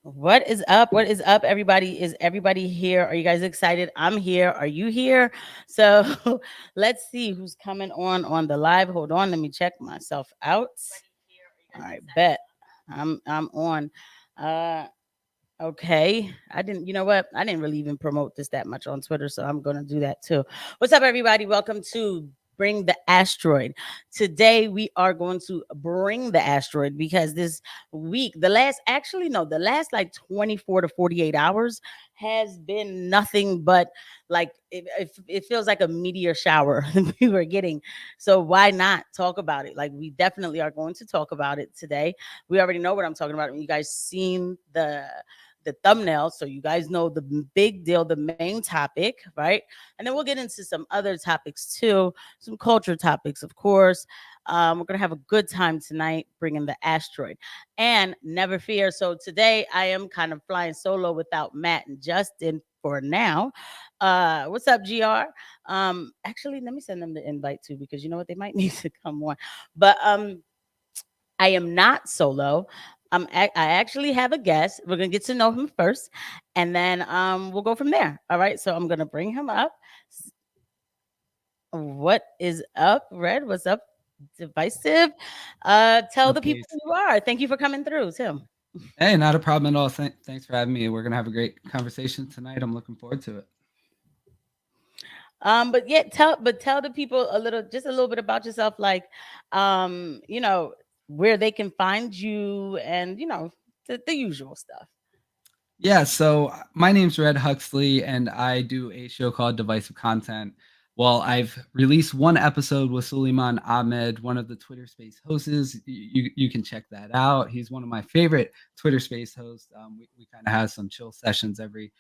What is up? What is up, everybody? Is everybody here? Are you guys excited? I'm here. Are you here? So let's see who's coming on the live. Hold on, let me check myself out. All right, bet I'm on. Uh, Okay. I didn't, you know what? I didn't really even promote this that much on Twitter, so I'm going to do that too. What's up, everybody? Welcome to Bring the Asteroid. Today, we are going to bring the asteroid because this week, the last like 24 to 48 hours has been nothing but like it feels like a meteor shower we were getting. So, why not talk about it? Like, we definitely are going to talk about it today. We already know what I'm talking about. You guys seen the thumbnail, so you guys know the big deal, the main topic, right? And then we'll get into some other topics too, some culture topics, of course. We're gonna have a good time tonight bringing the asteroid, and never fear. So today I am kind of flying solo without Matt and Justin for now. What's up, Gr? Actually, let me send them the invite too because you know what, they might need to come on, but I am not solo. I actually have a guest. We're gonna get to know him first, and then we'll go from there. All right. So I'm gonna bring him up. What is up, Red? What's up, Divisive? Tell No, the people please. who you are. Thank you for coming through, Tim. Hey, not a problem at all. Thanks for having me. We're gonna have a great conversation tonight. I'm looking forward to it. But yeah, tell the people just a little bit about yourself, like, you know, where they can find you, and the usual stuff. Yeah, so my name's Red Huxley, and I do a show called Divisive Content. Well, I've released one episode with Suleiman Ahmed, one of the Twitter Space hosts. You can check that out. He's one of my favorite Twitter Space hosts. We kind of have some chill sessions every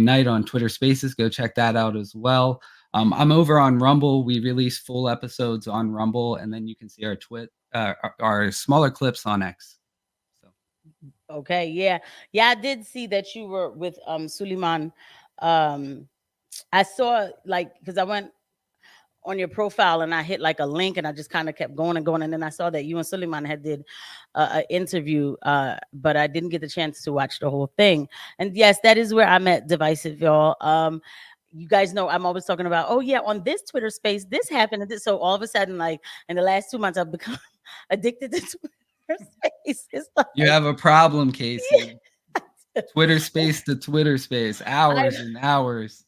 night on Twitter Spaces. Go check that out as well. I'm over on Rumble. We release full episodes on Rumble, and then you can see our smaller clips on X. So. Okay, yeah. Yeah, I did see that you were with Suleiman. Um I saw, like, because I went on your profile and I hit like a link and I just kind of kept going and going, and then I saw that you and Suleiman had did an interview, but I didn't get the chance to watch the whole thing. And yes, that is where I met Divisive, y'all. You guys know I'm always talking about, oh yeah, on this Twitter space this happened and this. So all of a sudden, like, in the last 2 months, I've become addicted to Twitter space. It's You like have a problem, Casey. Twitter space to Twitter space, I hours and hours.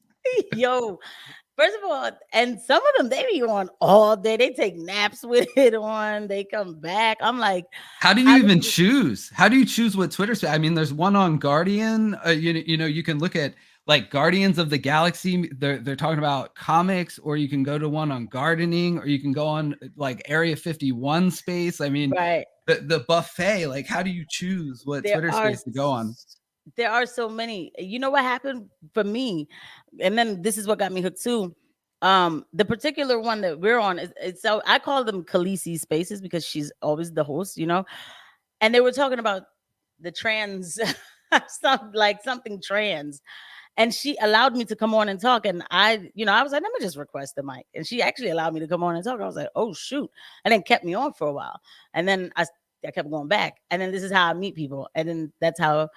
yo, first of all, and some of them they be on all day. They take naps with it on. They come back. I'm like, How do I you even really choose? How do you choose what Twitter space? I mean, there's one on Guardian. You can look at like Guardians of the Galaxy. They're talking about comics, or you can go to one on gardening, or you can go on like Area 51 space. I mean, right. the buffet. Like, how do you choose what There Twitter are space to go on? there are so many. You know what happened for me, and then this is what got me hooked too. The particular one that we're on is so I call them Khaleesi spaces because she's always the host, and they were talking about the trans something trans, and she allowed me to come on and talk, and I was like, let me just request the mic, and she actually allowed me to come on and talk. I was like, oh shoot, and then kept me on for a while, and then I kept going back, and then this is how I meet people, and then that's how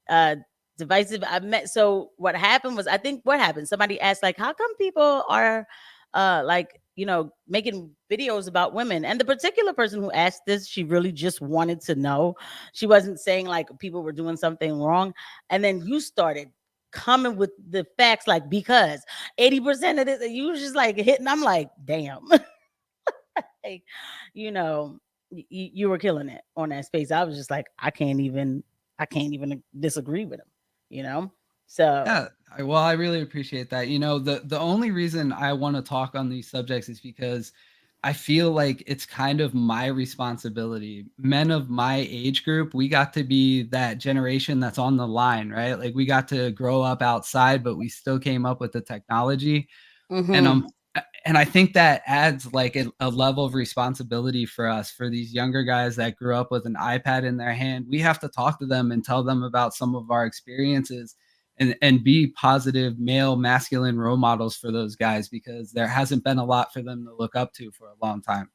uh Divisive I met. So what happened was, I think what happened, somebody asked, like, how come people are like, making videos about women, and the particular person who asked this, she really just wanted to know. She wasn't saying like people were doing something wrong, and then you started coming with the facts, like, because 80% of this, and you was just like hitting. I'm like, damn. Like, you know you were killing it on that space. I was just like, I can't even disagree with him, you know so Yeah, well, I really appreciate that. The only reason I want to talk on these subjects is because I feel like it's kind of my responsibility. Men of my age group, we got to be that generation that's on the line, right? Like we got to grow up outside, but we still came up with the technology. And hmm I think that adds like a level of responsibility for us, for these younger guys that grew up with an iPad in their hand. We have to talk to them and tell them about some of our experiences, and be positive male masculine role models for those guys, because there hasn't been a lot for them to look up to for a long time.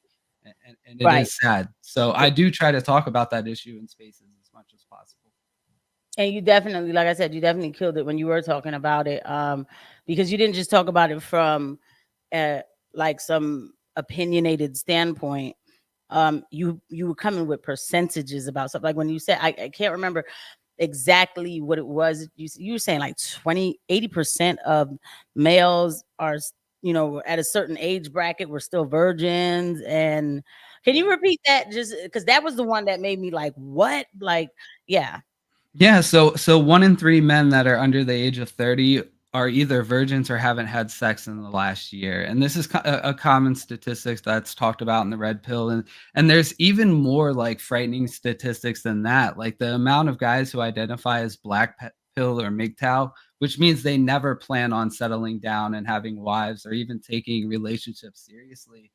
And it right. is sad. So I do try to talk about that issue in spaces as much as possible. And you definitely, like I said, you definitely killed it when you were talking about it, because you didn't just talk about it from uh, like some opinionated standpoint. You were coming with percentages about stuff. Like when you said, I can't remember exactly what it was. You were saying like 80% of males are, at a certain age bracket, were still virgins. And can you repeat that? Just because that was the one that made me like, what? Like, yeah. Yeah, so 1 in 3 men that are under the age of 30 are either virgins or haven't had sex in the last year, and this is a common statistics that's talked about in the red pill, and there's even more, like, frightening statistics than that, like, the amount of guys who identify as black pill or MGTOW, which means they never plan on settling down and having wives or even taking relationships seriously,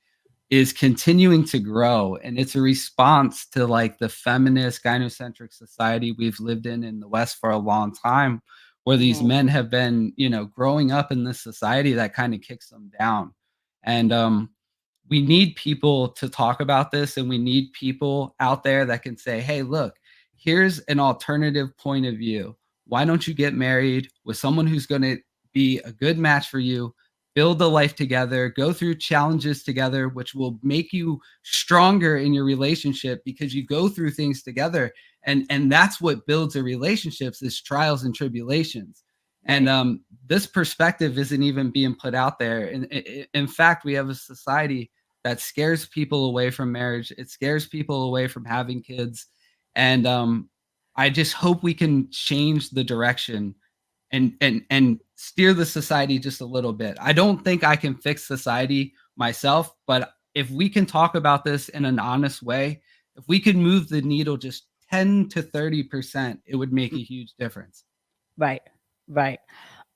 is continuing to grow, and it's a response to like the feminist gynocentric society we've lived in the West for a long time, where these Mhm. men have been, growing up in this society that kind of kicks them down. And we need people to talk about this, and we need people out there that can say, hey, look, here's an alternative point of view. Why don't you get married with someone who's going to be a good match for you, build a life together, go through challenges together, which will make you stronger in your relationship because you go through things together. And that's what builds a relationships, is trials and tribulations. And Right. this perspective isn't even being put out there. And in fact, we have a society that scares people away from marriage. It scares people away from having kids. And I just hope we can change the direction and steer the society just a little bit. I don't think I can fix society myself, but if we can talk about this in an honest way, if we could move the needle just 10 to 30%, it would make a huge difference. Right. Right.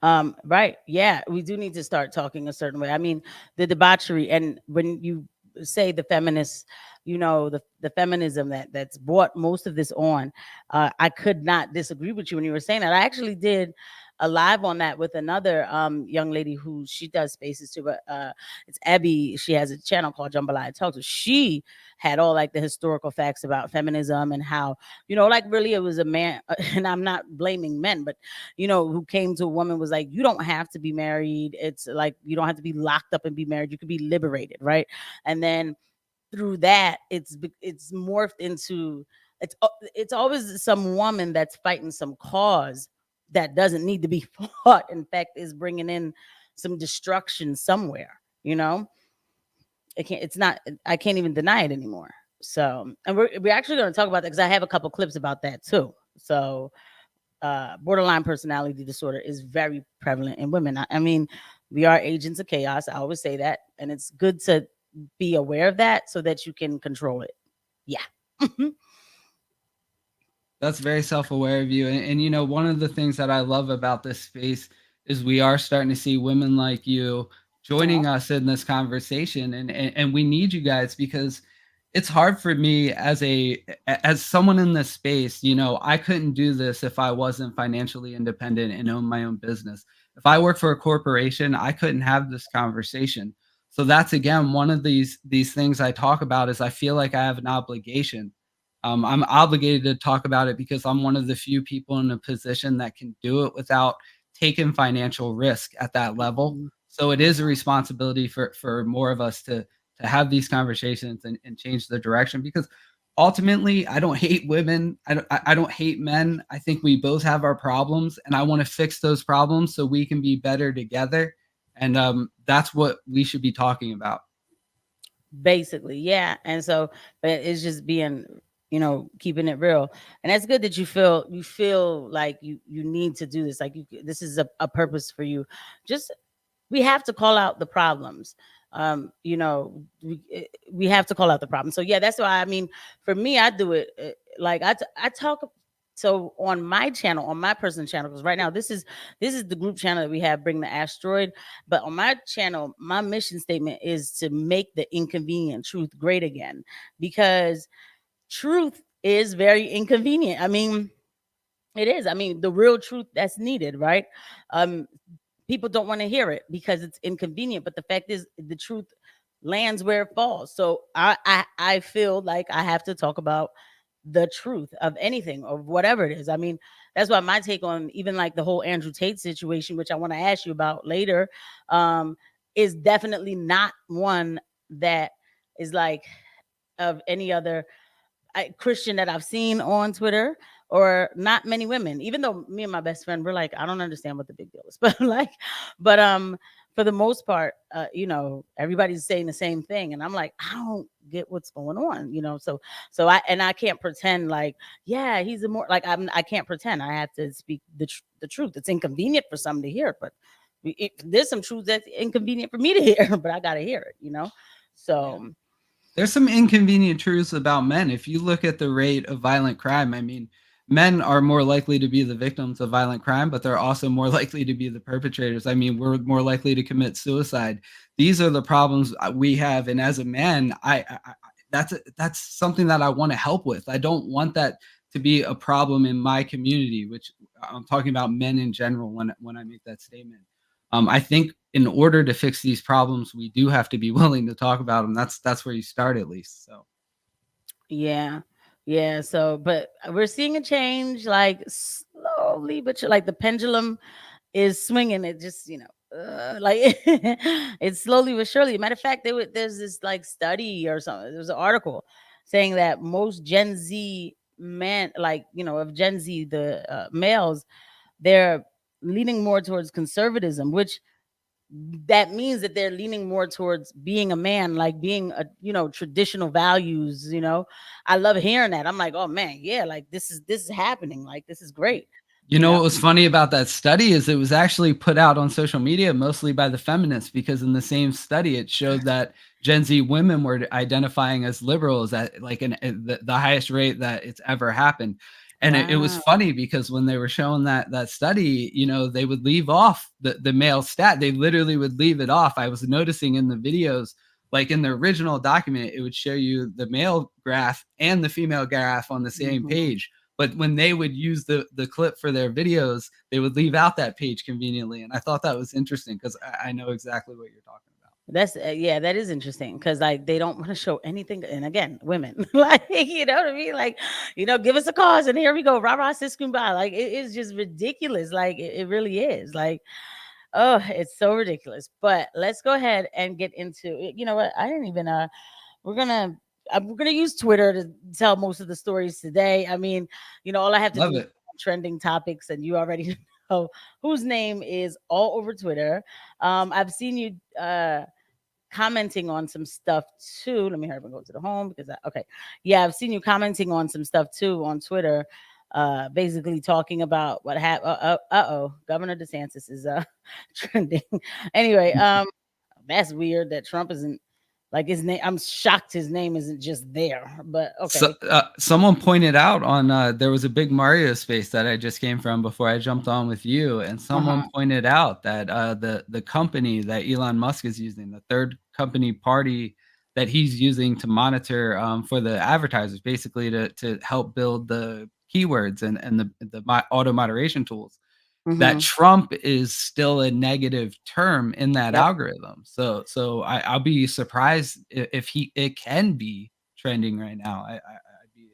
Right. Yeah, we do need to start talking a certain way. I mean, the debauchery, and when you say the feminists, the feminism that's brought most of this on, I could not disagree with you when you were saying that. I actually did a live on that with another young lady who she does spaces too, but it's Abby. She has a channel called Jambalaya Talks. So she had all like the historical facts about feminism and how, like really it was a man, and I'm not blaming men, but who came to a woman, was like, you don't have to be married. It's like you don't have to be locked up and be married. You could be liberated, right? And then through that, it's morphed into, it's always some woman that's fighting some cause that doesn't need to be fought. In fact, is bringing in some destruction somewhere. It's not. I can't even deny it anymore. So, and we're actually going to talk about that because I have a couple clips about that too. So borderline personality disorder is very prevalent in women. I mean, we are agents of chaos. I always say that. And it's good to be aware of that so that you can control it. Yeah. That's very self-aware of you. And one of the things that I love about this space is we are starting to see women like you Aw. joining us in this conversation. And we need you guys because it's hard for me as someone in this space. I couldn't do this if I wasn't financially independent and own my own business. If I worked for a corporation, I couldn't have this conversation. So that's again one of these things I talk about, is I feel like I have an obligation. I'm obligated to talk about it because I'm one of the few people in a position that can do it without taking financial risk at that level. Mhm. So it is a responsibility for more of us to have these conversations and change the direction, because ultimately I don't hate women. I don't hate men. I think we both have our problems, and I want to fix those problems so we can be better together. And that's what we should be talking about. Basically, yeah. And so, but it's just being, keeping it real. And that's good that you feel like you need to do this. Like this is a purpose for you. Just we have to call out the problems. We have to call out the problems. So yeah, that's why, I mean, for me, I do it like I talk. So on my channel, on my personal channel, because right now this is the group channel that we have, Bring the Asteroid. But on my channel, my mission statement is to make the inconvenient truth great again, because truth is very inconvenient. I mean, it is. I mean, the real truth that's needed, right? Um, People don't want to hear it because it's inconvenient, but the fact is the truth lands where it falls. So I feel like I have to talk about the truth of anything or whatever it is. I mean, that's why my take on even like the whole Andrew Tate situation, which I want to ask you about later, um, is definitely not one that is like of any other Christian that I've seen on Twitter, or not many women. Even though me and my best friend, we're like, I don't understand what the big deal is, but like, but for the most part, everybody's saying the same thing, and I'm like, I don't get what's going on, So I can't pretend like, yeah, he's a more like I can't pretend. I have to speak the truth. It's inconvenient for some to hear, but there's some truth that's inconvenient for me to hear, but I gotta hear it. Yeah. So There's some inconvenient truths about men. If you look at the rate of violent crime, I mean, men are more likely to be the victims of violent crime, but they're also more likely to be the perpetrators. I mean, we're more likely to commit suicide. These are the problems we have, and as a man, that's something that I want to help with. I don't want that to be a problem in my community, which I'm talking about men in general when I make that statement. I think in order to fix these problems, we do have to be willing to talk about them. That's where you start at least. So yeah. Yeah. So, but we're seeing a change, like slowly, but like the pendulum is swinging. It just, like it's slowly but surely. Matter of fact, there's this like study or something. There was an article saying that most Gen Z men, like, of Gen Z, the males, they're leaning more towards conservatism, which that means that they're leaning more towards being a man, like being a, traditional values. I love hearing that. I'm like, oh man, yeah, like this is happening, like this is great. you you know know what was funny about that study is it was actually put out on social media mostly by the feminists, because in the same study it showed that Gen Z women were identifying as liberals at like the highest rate that it's ever happened. And it was wow. funny because when they were showing that study, they would leave off the male stat. They literally would leave it off. I was noticing in the videos, like in the original document, it would show you the male graph and the female graph on the same Mhm. page, but when they would use the clip for their videos, they would leave out that page conveniently, and I thought that was interesting because I know exactly what you're talking about. That's yeah, that is interesting because like they don't want to show anything. And again, women, like, you know what I mean, like, give us a cause and here we go, rah rah sis kumbaya. Like it is just ridiculous. Like it really is. Like, oh, it's so ridiculous. But let's go ahead and get into it. You know what? I didn't even we're gonna we're gonna use Twitter to tell most of the stories today. I mean, all I have to Love do is it. trending topics, and you already know whose name is all over Twitter. I've seen you commenting on some stuff too. Let me hurry up and go to the home because okay, yeah, I've seen you commenting on some stuff too on Twitter. Basically talking about what happened. Oh, Governor DeSantis is trending. Anyway, that's weird that Trump isn't like his name. I'm shocked his name isn't just there. But So, okay. someone pointed out on there was a big Mario space that I just came from before I jumped on with you, and Uh someone huh. pointed out that the company that Elon Musk is using, the third company party that he's using to monitor for the advertisers, basically to help build the keywords and the auto moderation tools, that Mm-hmm. Trump is still a negative term in that Yep. algorithm. So I'll be surprised if it can be trending right now. That'd be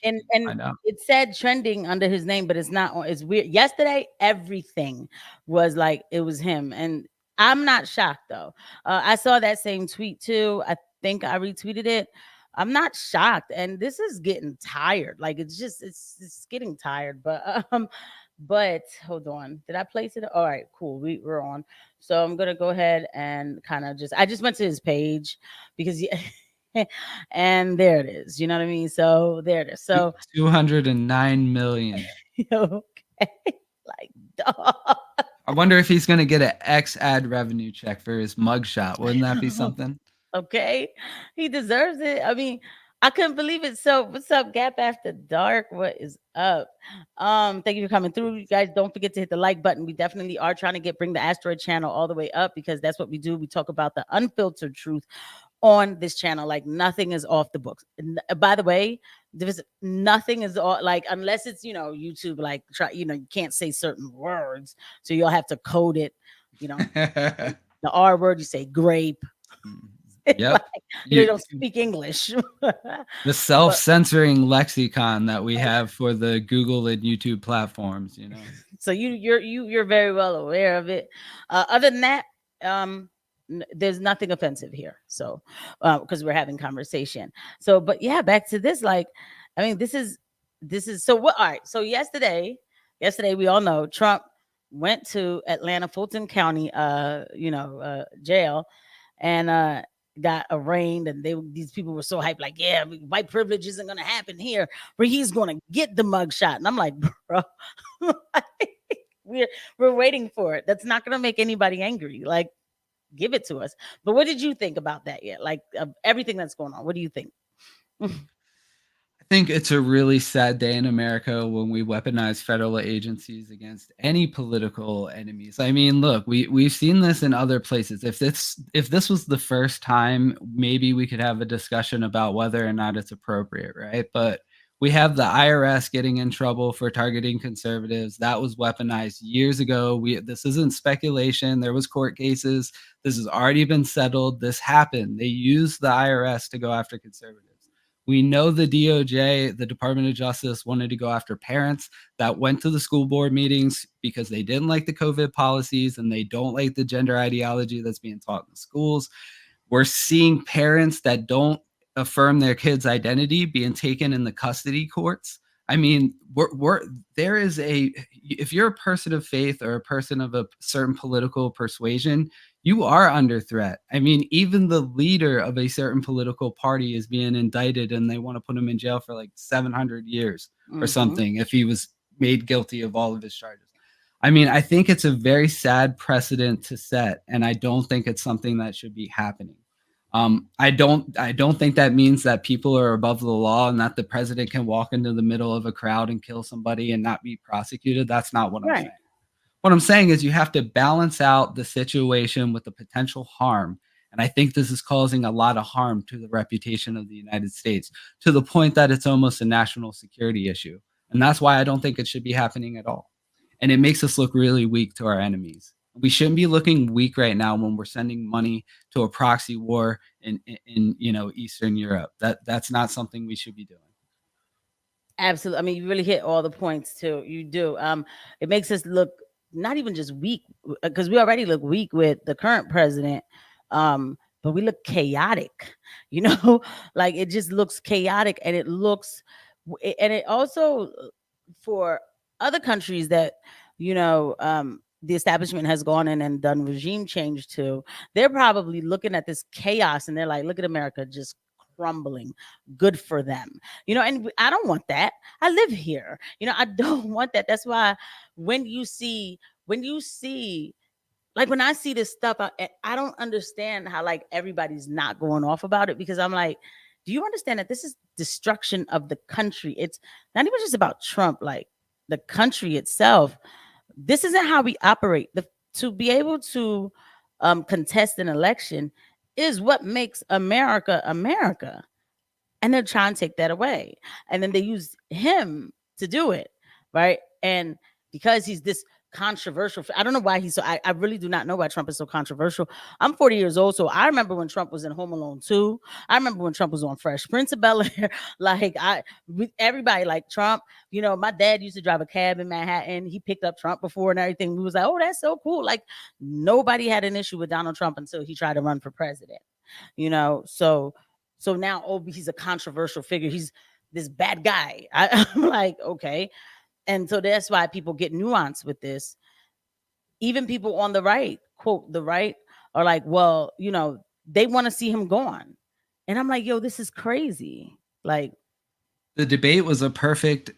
and interesting to and find out. it said trending under his name, but it's not it's weird. Yesterday everything was like it was him, and I'm not shocked though. I saw that same tweet too. I think I retweeted it. I'm not shocked, and this is getting tired. Like it's just it's getting tired. But hold on, did I place it? All right, cool, we're on. So I'm gonna go ahead and kind of just I just went to his page because and there it is. You know what I mean? So there it is. So 209 million. okay, like dog. I wonder if he's going to get an X ad revenue check for his mugshot. Wouldn't that be something? Okay, he deserves it. I mean, I couldn't believe it. So, what's up, Gap After Dark? What is up? Thank you for coming through. You guys, don't forget to hit the like button. We definitely are trying to bring the Asteroid channel all the way up because that's what we do. We talk about the unfiltered truth on this channel. Like nothing is off the books. By the way, there's nothing is all like unless it's YouTube, like try you can't say certain words, so you'll have to code it. You know, the R word, you say grape. Yep. Like, they You don't speak English. the But self-censoring lexicon that we have for the Google and YouTube platforms, you know. so you're very well aware of it. Other than that, um, there's nothing offensive here. So, because we're having conversation. So, but yeah, back to this. Like, I mean, this is so what? All right. So yesterday we all know Trump went to Atlanta Fulton County, jail, and got arraigned, and these people were so hyped, like, yeah, white privilege isn't gonna happen here, where he's gonna get the mug shot. And I'm like, bro, we're we're waiting for it. That's not gonna make anybody angry. Like, give it to us. But what did you think about that yet? Like, of everything that's going on, what do you think? I think it's a really sad day in America when we weaponize federal agencies against any political enemies. I mean, look, we've seen this in other places. If this was the first time, maybe we could have a discussion about whether or not it's appropriate, right? But we have the IRS getting in trouble for targeting conservatives. That was weaponized years ago. This isn't speculation. There was court cases. This has already been settled. This happened. They used the IRS to go after conservatives. We know the DOJ, the Department of Justice, wanted to go after parents that went to the school board meetings because they didn't like the COVID policies and they don't like the gender ideology that's being taught in the schools. We're seeing parents that don't affirm their kids' identity being taken in the custody courts. I mean, there is if you're a person of faith or a person of a certain political persuasion, you are under threat. I mean, even the leader of a certain political party is being indicted and they want to put him in jail for like 700 years or Hmm. something if he was made guilty of all of his charges. I mean, I think it's a very sad precedent to set, and I don't think it's something that should be happening. I don't think that means that people are above the law and that the president can walk into the middle of a crowd and kill somebody and not be prosecuted. That's not what I'm Right. saying. What I'm saying is you have to balance out the situation with the potential harm. And I think this is causing a lot of harm to the reputation of the United States to the point that it's almost a national security issue. And that's why I don't think it should be happening at all. And it makes us look really weak to our enemies. We shouldn't be looking weak right now when we're sending money to a proxy war in Eastern Europe. That's not something we should be doing. Absolutely. I mean, you really hit all the points too. You do. It makes us look not even just weak, because we already look weak with the current president. But we look chaotic, you know, like it just looks chaotic, and and it also, for other countries that, the establishment has gone in and done regime change to, they're probably looking at this chaos and they're like, look at America just crumbling. Good for them. And I don't want that. I live here. I don't want that. That's why when you see like when I see this stuff, I don't understand how like everybody's not going off about it, because I'm like, do you understand that this is destruction of the country? It's not even just about Trump, like the country itself. This isn't how we operate. To be able to contest an election is what makes America America, and they're trying to take that away, and then they use him to do it, right? And because he's this controversial, I don't know why he's so, I really do not know why Trump is so controversial. I'm 40 years old, so I remember when Trump was in Home Alone 2. I remember when Trump was on Fresh Prince of Bel-Air. Like, everybody like Trump. My dad used to drive a cab in Manhattan. He picked up Trump before and everything. We was like, oh, that's so cool. Like, nobody had an issue with Donald Trump until he tried to run for president. So now, oh, he's a controversial figure. He's this bad guy. I'm like, okay. And so that's why people get nuance with this. Even people on the right, quote, the right, are like, well, they want to see him gone. And I'm like, yo, this is crazy. Like, The debate was a perfect,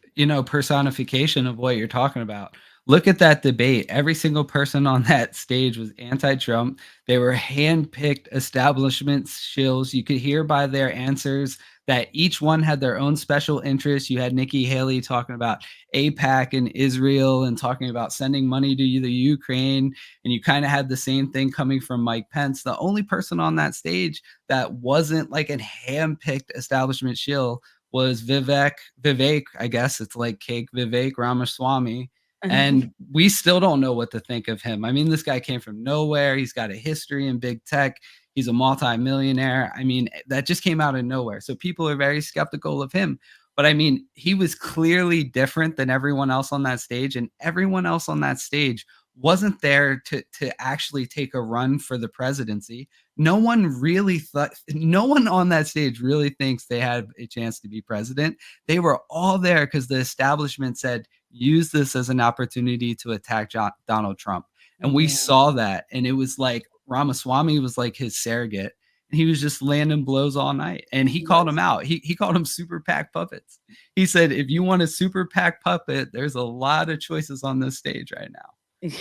personification of what you're talking about. Look at that debate. Every single person on that stage was anti-Trump. They were hand-picked establishment shills. You could hear by their answers that each one had their own special interests. You had Nikki Haley talking about AIPAC and Israel and talking about sending money to the Ukraine. And you kind of had the same thing coming from Mike Pence. The only person on that stage that wasn't like a hand-picked establishment shill was Vivek, I guess it's like cake, Vivek Ramaswamy. And we still don't know what to think of him. I mean, this guy came from nowhere. He's got a history in big tech. He's a multimillionaire. I mean, that just came out of nowhere. So people are very skeptical of him. But I mean, he was clearly different than everyone else on that stage, and everyone else on that stage wasn't there to actually take a run for the presidency. No one on that stage really thinks they had a chance to be president. They were all there because the establishment said, use this as an opportunity to attack Donald Trump. And we Yeah. saw that. And it was like Ramaswamy was like his surrogate. And he was just landing blows all night. And he He called him was. out. He called him super PAC puppets. He said, if you want a super PAC puppet, there's a lot of choices on this stage right now.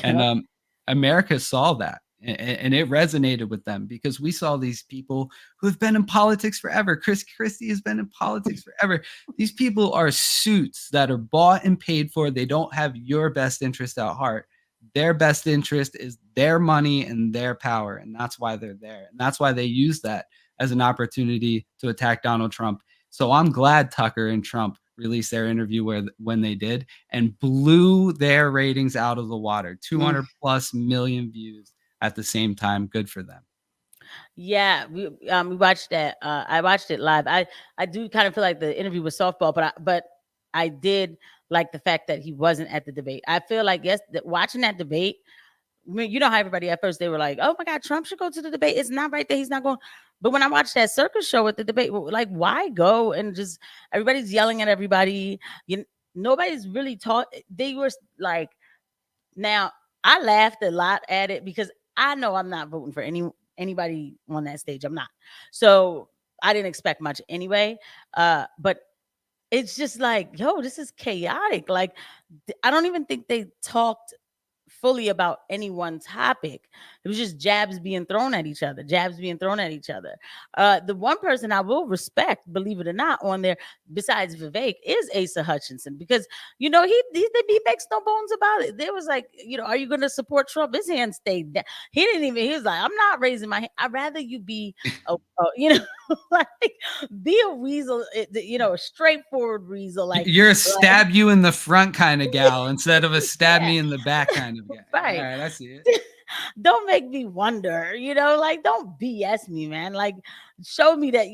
And Yep. America saw that, and it resonated with them because we saw these people who have been in politics forever. Chris Christie has been in politics forever. These people are suits that are bought and paid for. They don't have your best interest at heart. Their best interest is their money and their power, and that's why they're there. And that's why they use that as an opportunity to attack Donald Trump. So I'm glad Tucker and Trump released their interview when they did and blew their ratings out of the water. Mm. 200 plus million views at the same time. Good for them. Yeah, we watched that. I watched it live. I do kind of feel like the interview was softball, but I did like the fact that he wasn't at the debate. I feel like yes, that watching that debate, I mean, you know how everybody at first they were like, "Oh my God, Trump should go to the debate." It's not right that he's not going. But when I watched that circus show at the debate, like, why go and just everybody's yelling at everybody. You nobody's really taught. They were like, now I laughed a lot at it because I know I'm not voting for anybody on that stage. I'm not. So I didn't expect much anyway. But it's just like, yo, this is chaotic. Like, I don't even think they talked fully about any one topic. It was just jabs being thrown at each other, jabs being thrown at each other. The one person I will respect, believe it or not, on there besides Vivek is Asa Hutchinson because he makes no bones about it. There was like, are you going to support Trump? His hand stayed down. He didn't even. He was like, I'm not raising my hand. I'd rather you be like be a weasel, a straightforward weasel, You're a like stab you in the front kind of gal instead of a stab yeah, me in the back kind of guy. All right. right, I see it. Don't make me wonder, like don't BS me, man. Like show me that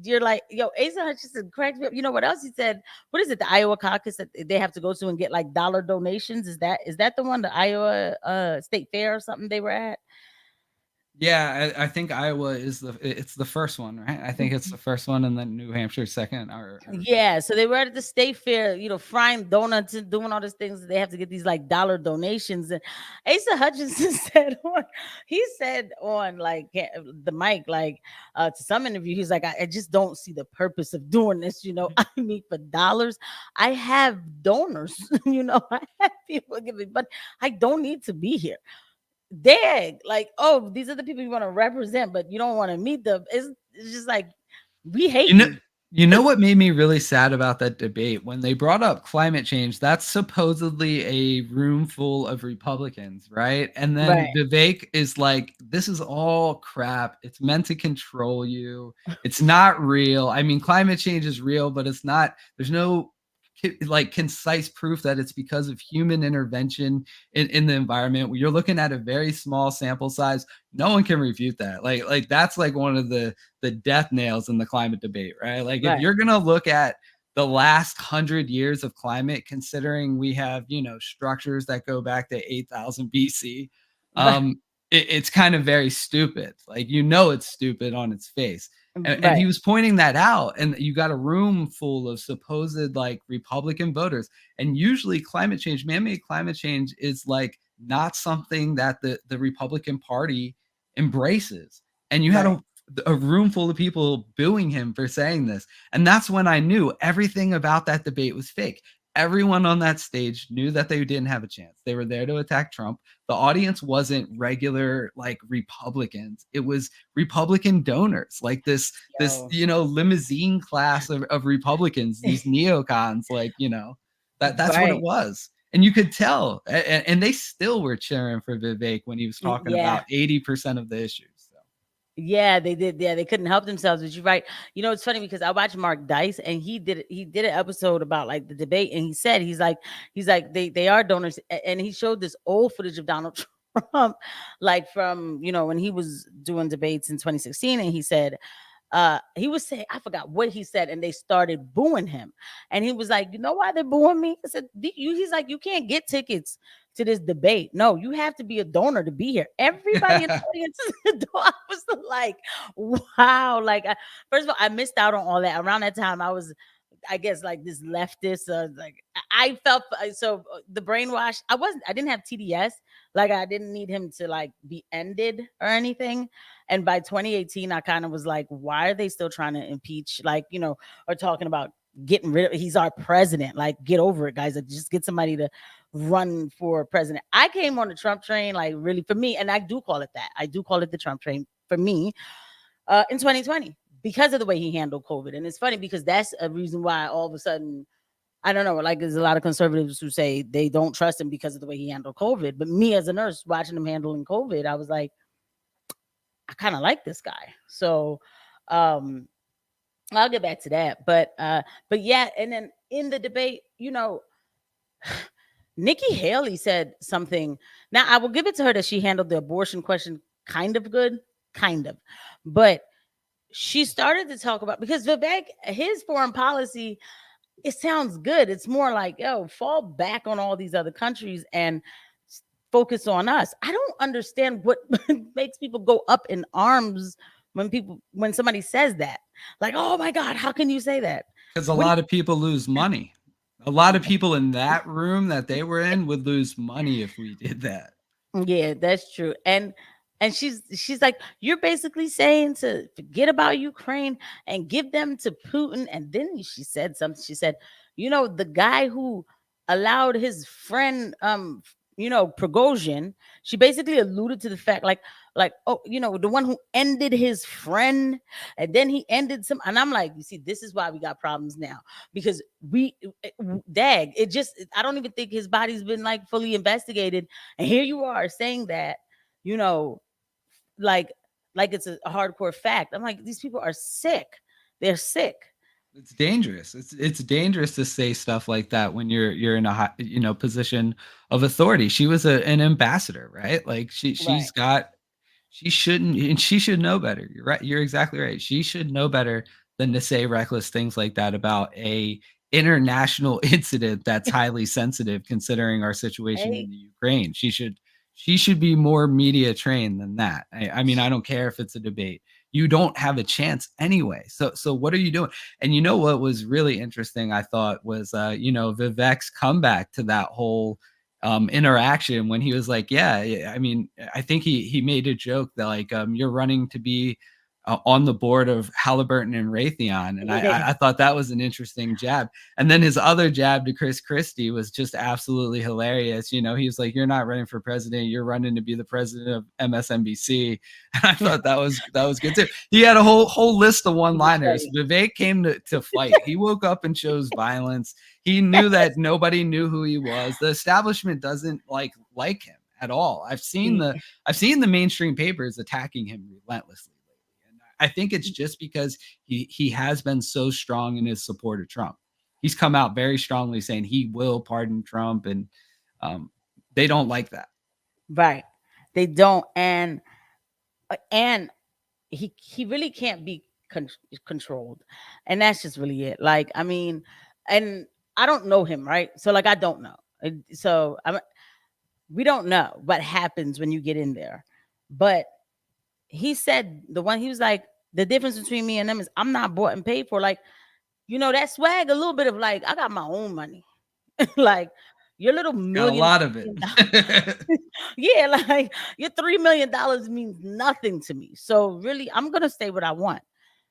you're like, yo, Asa Hutchinson cracked me up. You know what else he said? What is it? The Iowa caucus that they have to go to and get like dollar donations. Is that the one, the Iowa state fair or something they were at? Yeah, I think Iowa it's the first one, right? I think it's the first one, and then New Hampshire second, or Yeah, so they were at the state fair, frying donuts and doing all these things. They have to get these like dollar donations. And Asa Hutchinson he said on like the mic, like to some interview, he's like, I just don't see the purpose of doing this. I mean, for dollars, I have donors. I have people giving, but I don't need to be here. They're like, oh, these are the people you want to represent, but you don't want to meet them. It's just like we hate You know you, you know what made me really sad about that debate? When they brought up climate change, that's supposedly a room full of Republicans, right? And then right? Vivek is like, "This is all crap. It's meant to control you. It's not real. I mean, climate change is real, but it's not there's no like concise proof that it's because of human intervention in the environment. You're looking at a very small sample size. No one can refute that. Like that's like one of the death nails in the climate debate, right? Like if Right. you're gonna look at the last 100 years of climate, considering we have structures that go back to 8,000 BC, Right. it's kind of very stupid. Like it's stupid on its face. And Right. he was pointing that out, and you got a room full of supposed like Republican voters. And usually climate change, man-made climate change, is like not something that the Republican Party embraces. And you had Right. a room full of people booing him for saying this. And that's when I knew everything about that debate was fake. Everyone on that stage knew that they didn't have a chance. They were there to attack Trump. The audience wasn't regular like Republicans. It was Republican donors, like this Yo. limousine class of Republicans, these neocons, like that's what it Right. was. And you could tell, and they still were cheering for Vivek when he was talking Yeah. about 80% of the issues. So Yeah, they did. Yeah, they couldn't help themselves. But you're right. It's funny because I watched Mark Dice and he did an episode about like the debate, and he said he's like they are donors, and he showed this old footage of Donald Trump. Trump, like from when he was doing debates in 2016, and he said he was saying, I forgot what he said, and they started booing him. And he was like, you know why they're booing me? I said, He's like, you can't get tickets to this debate. No, you have to be a donor to be here. Everybody in the audience is a donor. I was like, wow. Like, first of all, I missed out on all that. Around that time, I was, I guess, like this leftist. Like I felt so the brainwash. I didn't have TDS. Like I didn't need him to like be ended or anything. And by 2018, I kind of was like, why are they still trying to impeach? Like or talking about getting rid of. He's our president. Like get over it, guys. Like, just get somebody to run for president. I came on the Trump train, like really for me, and I do call it that. I do call it the Trump train for me in 2020 because of the way he handled COVID. And it's funny because that's a reason why all of a sudden, I don't know, like there's a lot of conservatives who say they don't trust him because of the way he handled COVID. But me as a nurse watching him handling COVID, I was like, I kind of like this guy. So um I'll get back to that. But yeah, and then in the debate, Nikki Haley said something. Now I will give it to her that she handled the abortion question kind of good, kind of. But she started to talk about, because Vivek, his foreign policy, it sounds good. It's more like, yo, fall back on all these other countries and focus on us. I don't understand what makes people go up in arms when somebody says that. Like, oh my God, how can you say that? Because a What do lot of people lose money. A lot of people in that room that they were in would lose money if we did that. Yeah, that's true. And she's like, you're basically saying to forget about Ukraine and give them to Putin. And then she said something. She said, the guy who allowed his friend Prigozhin, she basically alluded to the fact like, oh, the one who ended his friend, and then he ended some, and I'm like, you see, this is why we got problems now. Because dag, it just, I don't even think his body's been like fully investigated, and here you are saying that, you know, like it's a hardcore fact. I'm like, these people are sick. They're sick. It's dangerous. It's dangerous to say stuff like that when you're in a high, position of authority. She was an ambassador, right? Like Right. she shouldn't, and she should know better. You're right. You're exactly right. She should know better than to say reckless things like that about a international incident that's highly sensitive considering our situation Hey, in the Ukraine. She should be more media trained than that. I mean, I don't care if it's a debate. You don't have a chance anyway. So what are you doing? And you know what was really interesting, I thought, was Vivek's comeback to that whole interaction when he was like, yeah, I mean, I think he made a joke that like you're running to be on the board of Halliburton and Raytheon, and I thought that was an interesting jab. And then his other jab to Chris Christie was just absolutely hilarious. He was like, "You're not running for president; you're running to be the president of MSNBC." And I thought that was good too. He had a whole list of he was one-liners. funny. Vivek came to fight. He woke up and chose violence. He knew that nobody knew who he was. The establishment doesn't like him at all. I've seen the mainstream papers attacking him relentlessly lately, and I think it's just because he has been so strong in his support of Trump. He's come out very strongly saying he will pardon Trump, and they don't like that. Right. They don't. And he really can't be controlled, and that's just really it. Like, I mean, and I don't know him, right? So like, I don't know. So we don't know what happens when you get in there. But he said, he was like, the difference between me and them is I'm not bought and paid for. Like, that swag, a little bit of like, I got my own money. Like your little Got a million lot of it. yeah, like your $3 million means nothing to me. So really, I'm gonna say what I want.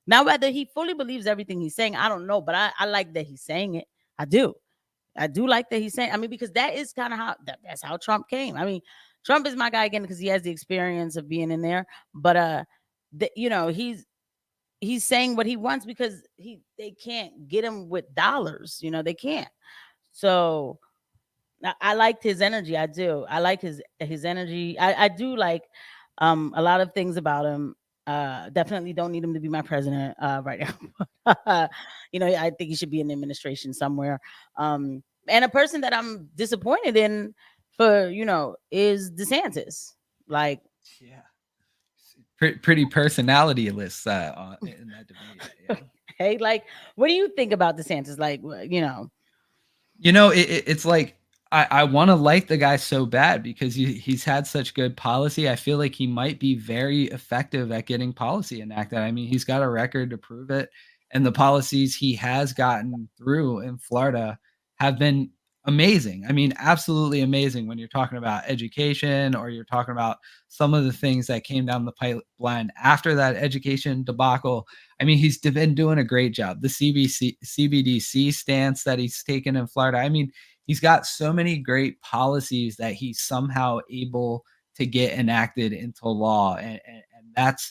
Now, whether he fully believes everything he's saying, I don't know, but I like that he's saying it. I do. I do like that he's saying. I mean, because that is kind of that's how Trump came. I mean, Trump is my guy again because he has the experience of being in there. But he's saying what he wants because they can't get him with dollars. They can't. So I liked his energy. I do. I like his energy. I do like a lot of things about him. Definitely don't need him to be my president right now. I think he should be in the administration somewhere. And a person that I'm disappointed in for is DeSantis. Like, Yeah. Pretty personality lists in that debate. Yeah. hey, like, what do you think about DeSantis? Like, It's like I want to like the guy so bad because he's had such good policy. I feel like he might be very effective at getting policy enacted. I mean, he's got a record to prove it, and the policies he has gotten through in Florida have been amazing. I mean, absolutely amazing when you're talking about education or you're talking about some of the things that came down the pipeline after that education debacle. I mean, he's been doing a great job. The CBDC stance that he's taken in Florida. I mean, he's got so many great policies that he's somehow able to get enacted into law. And that's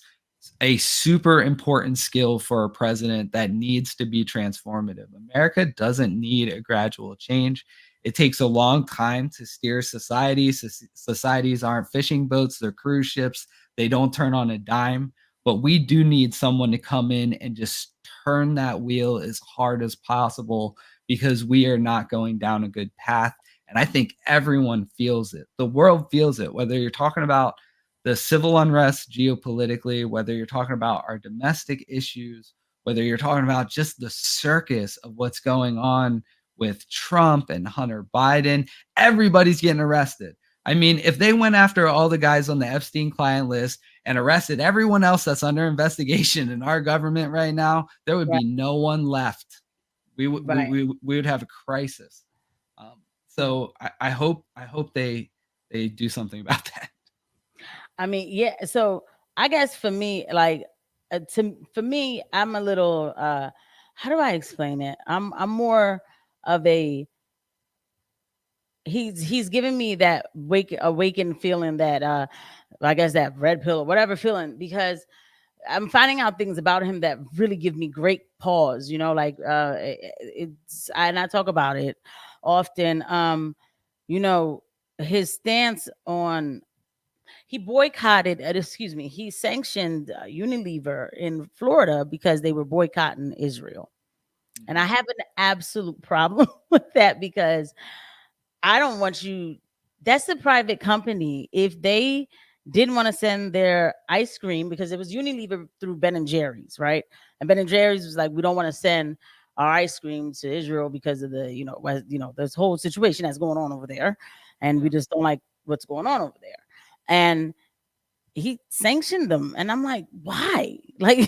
a super important skill for a president that needs to be transformative. America doesn't need a gradual change. It takes a long time to steer societies. Societies aren't fishing boats, they're cruise ships. They don't turn on a dime. But we do need someone to come in and just turn that wheel as hard as possible because we are not going down a good path. And I think everyone feels it. The world feels it, whether you're talking about the civil unrest geopolitically, whether you're talking about our domestic issues, whether you're talking about just the circus of what's going on with Trump and Hunter Biden. Everybody's getting arrested. I mean, if they went after all the guys on the Epstein client list and arrested everyone else that's under investigation in our government right now, there would right, be no one left. right. We would have a crisis. So I hope they do something about that. I mean, yeah. So I guess for me, like, for me, I'm a little. How do I explain it? I'm more of a. He's giving me that awakened feeling that I guess that red pill or whatever feeling, because I'm finding out things about him that really give me great pause. Like and I talk about it often. You know, his stance on he boycotted, excuse me, he sanctioned Unilever in Florida because they were boycotting Israel. And I Mhm. have an absolute problem with that because I don't want you, that's a private company. If they didn't want to send their ice cream, because it was Unilever through Ben and Jerry's, right? And Ben and Jerry's was like, we don't want to send our ice cream to Israel because of the, this whole situation that's going on over there. And we Yeah. just don't like what's going on over there. And he sanctioned them. And I'm like, why? Like,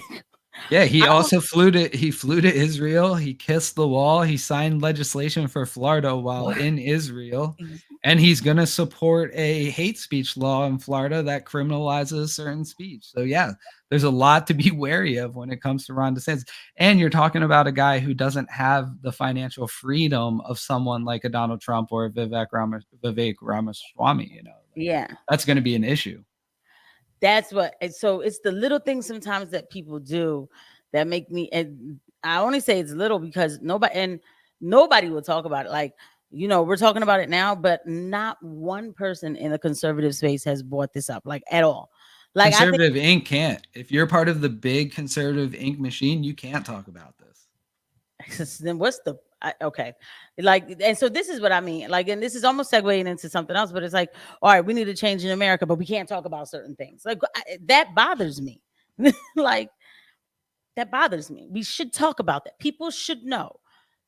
Yeah, he I don't. also flew to Israel, he kissed the wall, he signed legislation for Florida while What? in Israel, and he's gonna support a hate speech law in Florida that criminalizes certain speech. So yeah, there's a lot to be wary of when it comes to Ron DeSantis. And you're talking about a guy who doesn't have the financial freedom of someone like a Donald Trump or a Vivek Ramaswamy, like Yeah. that's gonna be an issue. That's what. And so it's the little things sometimes that people do that make me. And I only say it's little because nobody will talk about it. Like, we're talking about it now, but not one person in the conservative space has brought this up, like, at all. Like, I think Conservative Inc. can't. If you're part of the big Conservative Inc. machine, you can't talk about this. then what's okay, like, and so this is what I mean, like, and this is almost segueing into something else, but it's like, all right, we need to change in America, but we can't talk about certain things, like, that bothers me. Like, that bothers me. We should talk about that. People should know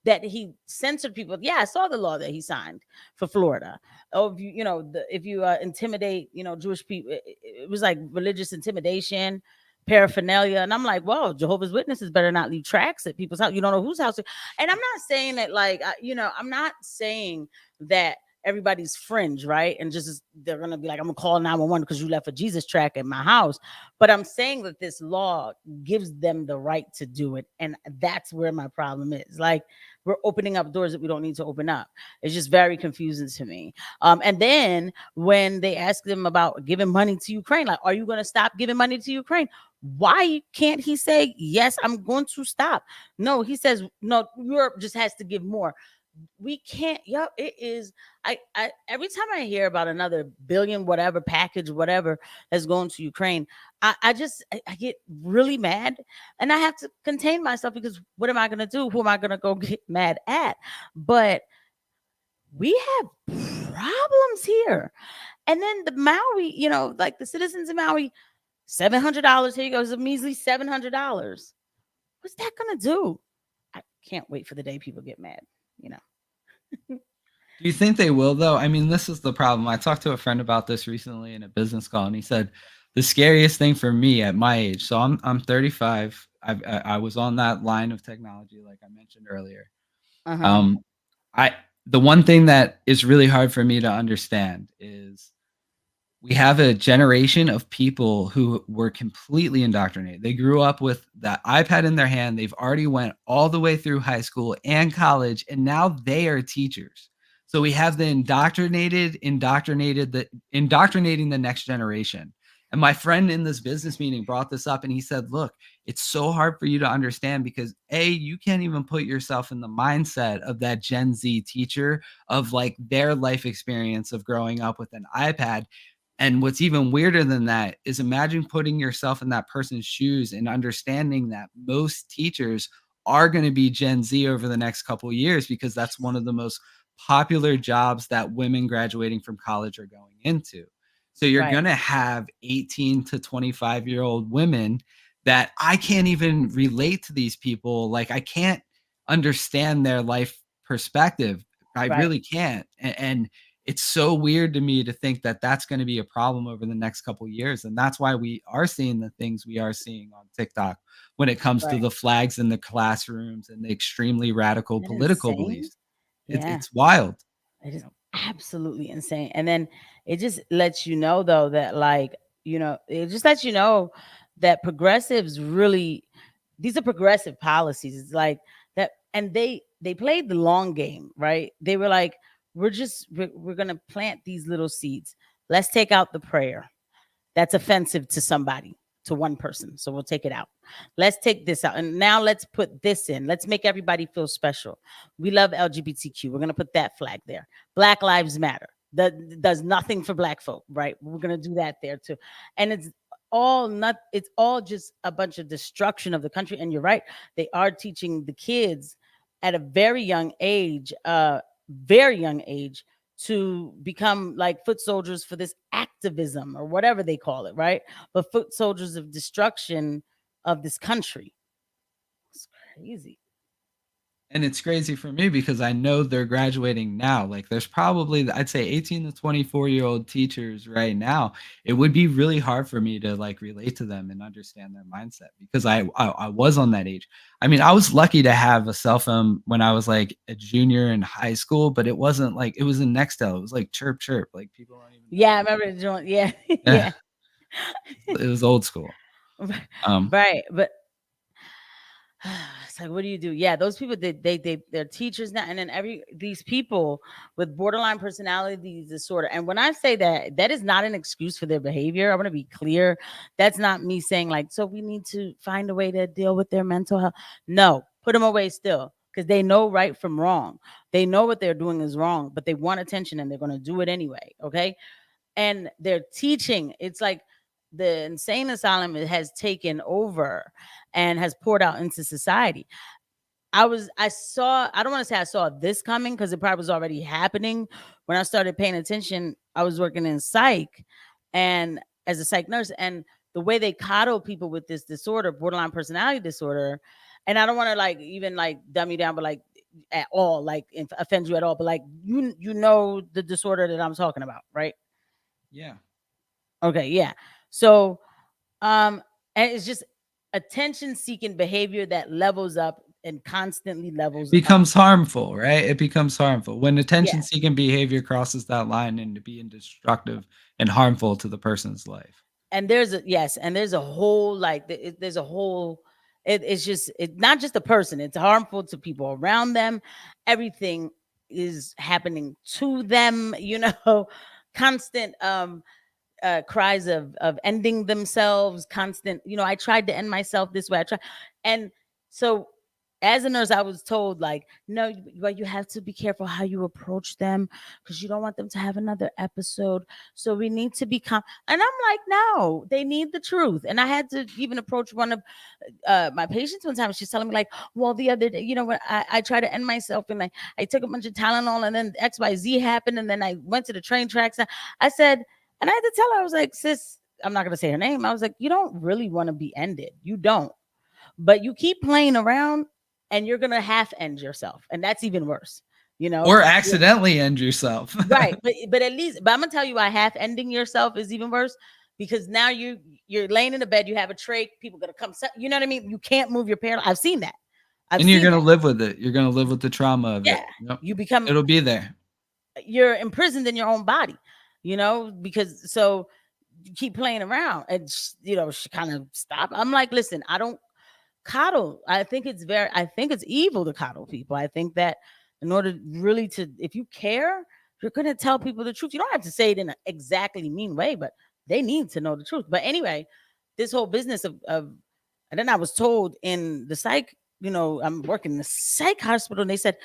that he censored people. Yeah, I saw the law that he signed for Florida. Oh, if you intimidate, Jewish people, it was like religious intimidation, paraphernalia, and I'm like, well, Jehovah's Witnesses better not leave tracks at people's house. You don't know whose house. And I'm not saying that, like, I'm not saying that everybody's fringe, right? And just they're gonna be like, I'm gonna call 911 because you left a Jesus track at my house. But I'm saying that this law gives them the right to do it, and that's where my problem is. Like, we're opening up doors that we don't need to open up. It's just very confusing to me. And then when they ask them about giving money to Ukraine, like, are you going to stop giving money to Ukraine? Why can't he say, yes, I'm going to stop? No, he says, no, Europe just has to give more. We can't. Yo, it is. I every time I hear about another billion whatever package whatever that's going to Ukraine, I get really mad, and I have to contain myself because what am I going to do? Who am I going to go get mad at? But we have problems here. And then the Maui, like the citizens of Maui, $700. Here you go, it's a measly $700. What's that gonna do? I can't wait for the day people get mad. You know. Do you think they will though? I mean, this is the problem. I talked to a friend about this recently in a business call, and he said the scariest thing for me at my age. So I'm 35. I was on that line of technology, like I mentioned earlier. Uh huh. Um, I the one thing that is really hard for me to understand is we have a generation of people who were completely indoctrinated. They grew up with that iPad in their hand. They've already went all the way through high school and college, and now they are teachers. So we have the indoctrinating the next generation. And my friend in this business meeting brought this up and he said, "Look, it's so hard for you to understand because A, you can't even put yourself in the mindset of that Gen Z teacher of like their life experience of growing up with an iPad, and what's even weirder than that is imagine putting yourself in that person's shoes and understanding that most teachers are going to be Gen Z over the next couple of years because that's one of the most popular jobs that women graduating from college are going into. So you're Right. going to have 18 to 25-year-old women that I can't even relate to these people. Like I can't understand their life perspective. I Right. really can't. And it's so weird to me to think that that's going to be a problem over the next couple years, and that's why we are seeing the things we are seeing on TikTok when it comes to Right. the flags in the classrooms and the extremely radical Isn't that political insane? beliefs. Yeah. It's wild. It is absolutely insane. And then it just lets you know though that like, it just lets you know that progressives really, these are progressive policies. It's like that, and they played the long game, right? They were like, we're gonna plant these little seeds. Let's take out the prayer. That's offensive to somebody, to one person. So we'll take it out. Let's take this out. And now let's put this in. Let's make everybody feel special. We love LGBTQ. We're going to put that flag there. Black Lives Matter. That does nothing for black folk, right? We're going to do that there too. And it's all just a bunch of destruction of the country. And you're right. They are teaching the kids at a very young age to become like foot soldiers for this activism or whatever they call it, right? But foot soldiers of destruction of this country. It's crazy. And it's crazy for me because I know they're graduating now. Like there's probably I'd say 18 to 24-year-old teachers right now. It would be really hard for me to like relate to them and understand their mindset because I was on that age. I mean, I was lucky to have a cell phone when I was like a junior in high school, but it wasn't like it was in Nextel. It was like chirp chirp. Like people don't even know Yeah, I what that remember the joint. Yeah, is. Yeah, yeah. it was old school. Um Right. But it's like, what do you do? Yeah, those people, they're teachers now, and then these people with borderline personality disorder. And when I say that, that is not an excuse for their behavior. I want to be clear. That's not me saying like, so we need to find a way to deal with their mental health. No, put them away still, because they know right from wrong. They know what they're doing is wrong, but they want attention and they're going to do it anyway. Okay, and they're teaching. It's like the insane asylum has taken over and has poured out into society. I don't want to say I saw this coming because it probably was already happening when I started paying attention. I was working in psych and as a psych nurse, and the way they coddle people with this disorder, borderline personality disorder, and I don't want to like even like dumb you down, but like at all, like offend you at all, but like you know the disorder that I'm talking about, right? yeah. Okay, yeah. So, um, and it's just attention seeking behavior that levels up and constantly It levels up. becomes harmful, right? It becomes harmful when Yeah. attention-seeking behavior crosses that line into being destructive and harmful to the person's life. And there's a whole like there's a whole it's just not just a person, it's harmful to people around them. Everything is happening to them, constant cries of ending themselves, constant, I tried to end myself this way, I tried. And so as a nurse, I was told like, no, but you have to be careful how you approach them because you don't want them to have another episode. So we need to be calm. And I'm like, no, they need the truth. And I had to even approach one of my patients one time. She's telling me like, well, the other day, when I tried to end myself and like I took a bunch of Tylenol and then XYZ happened and then I went to the train tracks. I said, and I had to tell her, I was like, sis, I'm not gonna say her name. I was like, you don't really want to be ended. You don't. But you keep playing around and you're gonna half end yourself. And that's even worse, you know? Or Yeah. accidentally end yourself. Right. But at least but I'm gonna tell you why half ending yourself is even worse because now you're laying in the bed, you have a trach, people gonna come, you know what I mean? You can't move your parent. I've seen that. I've And you're seen gonna that. live with it. You're gonna live with the trauma of it. Yeah. Yep. You become It'll be there. you're imprisoned in your own body, because so you keep playing around and she kind of stopped. I'm like, listen, I don't coddle. I think it's evil to coddle people. I think that in order really to, if you care, you're going to tell people the truth. You don't have to say it in an exactly mean way, but they need to know the truth. But anyway, this whole business of and then I was told in the psych, I'm working in the psych hospital, and they said,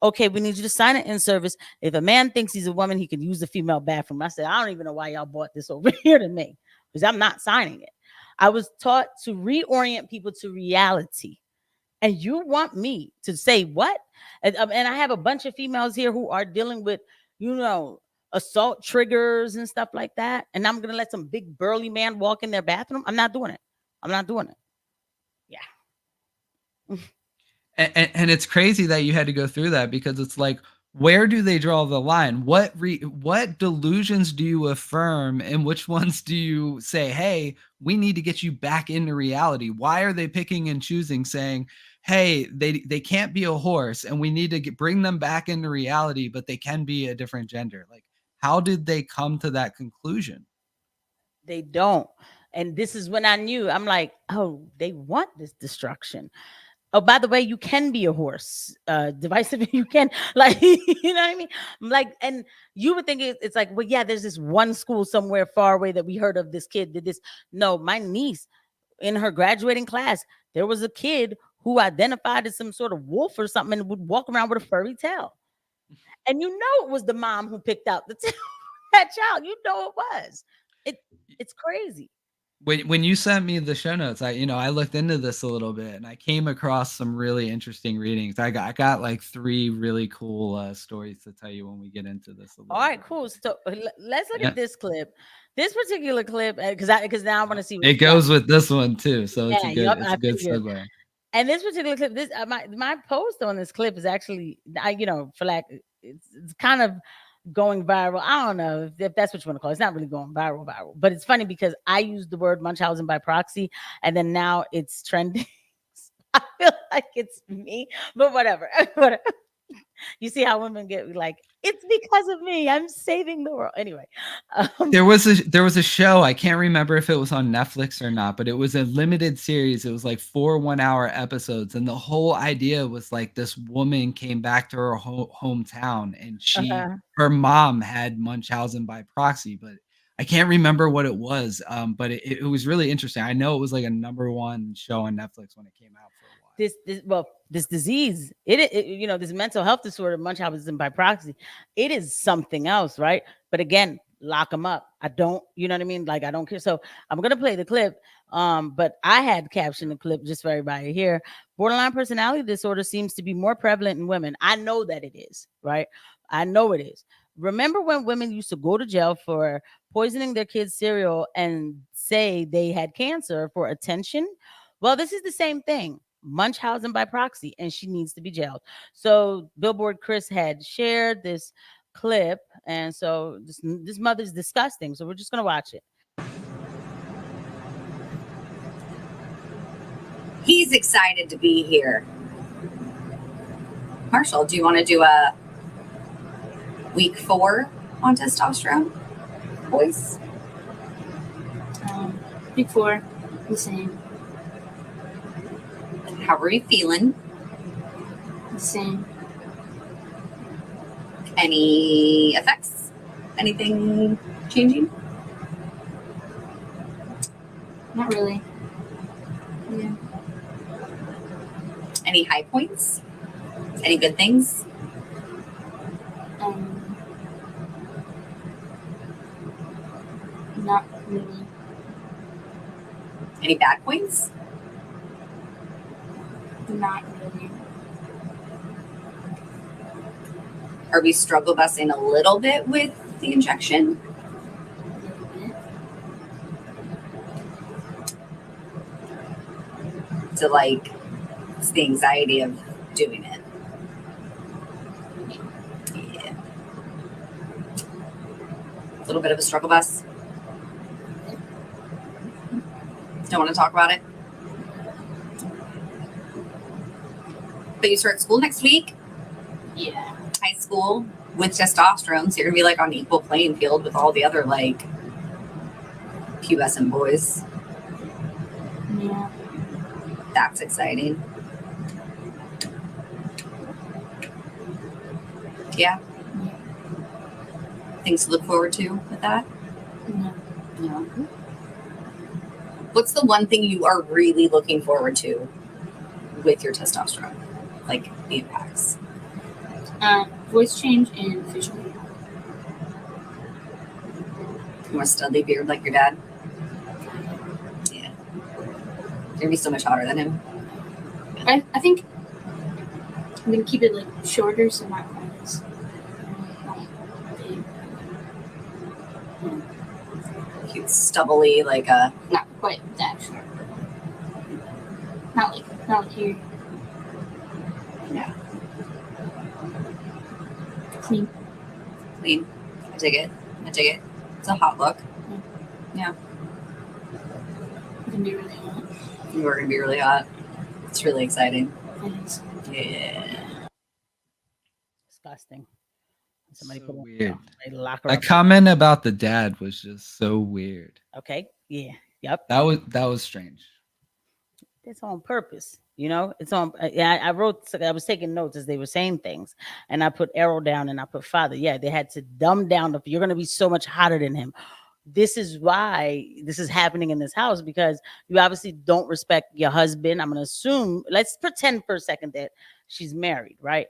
okay, we need you to sign an in service. If a man thinks he's a woman, he can use the female bathroom. I said, I don't even know why y'all bought this over here to me because I'm not signing it. I was taught to reorient people to reality. And you want me to say what? And I have a bunch of females here who are dealing with, assault triggers and stuff like that. And I'm going to let some big burly man walk in their bathroom. I'm not doing it. I'm not doing it. Yeah. And it's crazy that you had to go through that because it's like, where do they draw the line? What delusions do you affirm and which ones do you say, hey, we need to get you back into reality? Why are they picking and choosing, saying, hey, they can't be a horse and we need to bring them back into reality, but they can be a different gender? Like, how did they come to that conclusion? They don't. And this is when I knew, I'm like, oh, they want this destruction. Oh, by the way, you can be a horse. Divisive, you can, like, you know what I mean? Like, and you would think it's like, well, yeah, there's this one school somewhere far away that we heard of, this kid did this. No, my niece in her graduating class, there was a kid who identified as some sort of wolf or something and would walk around with a furry tail. And it was the mom who picked out the that child. It was. It it's crazy. When you sent me the show notes, I looked into this a little bit and I came across some really interesting readings. I got like 3 really cool stories to tell you when we get into this a little All right, bit. cool. So let's look Yeah. at this clip. This particular clip, because now I want to see what It you got. goes with this one too, so Yeah, yup, it's I a good figured. segue. And this particular clip, this my post on this clip is actually, for like, it's kind of going viral. I don't know if that's what you want to call it. It's not really going viral, but it's funny because I used the word Munchausen by proxy, and then now it's trending. I feel like it's me, but whatever. Whatever. You see how women get like, it's because of me. I'm saving the world. Anyway, um, There was a show, I can't remember if it was on Netflix or not, but it was a limited series. It was like 4 1-hour episodes, and the whole idea was like this woman came back to her hometown, and uh, her mom had Munchausen by proxy, but I can't remember what it was. But it was really interesting. I know it was like a #1 show on Netflix when it came out for a while. this disease, this mental health disorder, Munchausen by proxy, it is something else, right? But again, lock them up. I don't, you know what I mean? Like, I don't care. So I'm gonna play the clip. But I had captioned the clip just for everybody here. Borderline personality disorder seems to be more prevalent in women. I know that it is, right? I know it is. Remember when women used to go to jail for poisoning their kids' cereal and say they had cancer for attention? Well, this is the same thing. Munchausen by proxy, and she needs to be jailed. So Billboard Chris had shared this clip, and so this mother's disgusting. So we're just gonna watch it. He's excited to be here. Marshall, do you want to do a week 4 on testosterone, boys? Week 4, the same. How are you feeling? The same. Any effects? Anything changing? Not really. Yeah. Any high points? Any good things? Not really. Any bad points? Not really. Are we struggle busing a little bit with the injection? A little bit. To like, it's the anxiety of doing it. Yeah. A little bit of a struggle bus. Don't want to talk about it. But you start school next week, Yeah. high school with testosterone, so you're gonna be like on equal playing field with all the other like pubescent boys. Yeah. That's exciting. Yeah. Things to look forward to with that. No. No. What's the one thing you are really looking forward to with your testosterone? Like the impacts. Voice change and facial hair. You want a studly beard like your dad? Yeah. You're gonna be so much hotter than him. I think I'm gonna keep it like shorter, so not quite as big. Cute stubbly, like a Not quite that short. Not like here. yeah, Clean. clean. I dig it. I dig it. It's a hot look. Yeah. It can be really hot. You are gonna be really hot. It's really exciting. It is. Yeah. Disgusting. Somebody So put weird. they lock her That up. comment about the dad was just so weird. Okay. Yeah. Yep. That was strange. It's on purpose. You know, it's on. Yeah, I wrote. I was taking notes as they were saying things, and I put arrow down and I put father. Yeah, they had to dumb down. You're going to be so much hotter than him. This is why this is happening in this house, because you obviously don't respect your husband. I'm going to assume. Let's pretend for a second that she's married, right?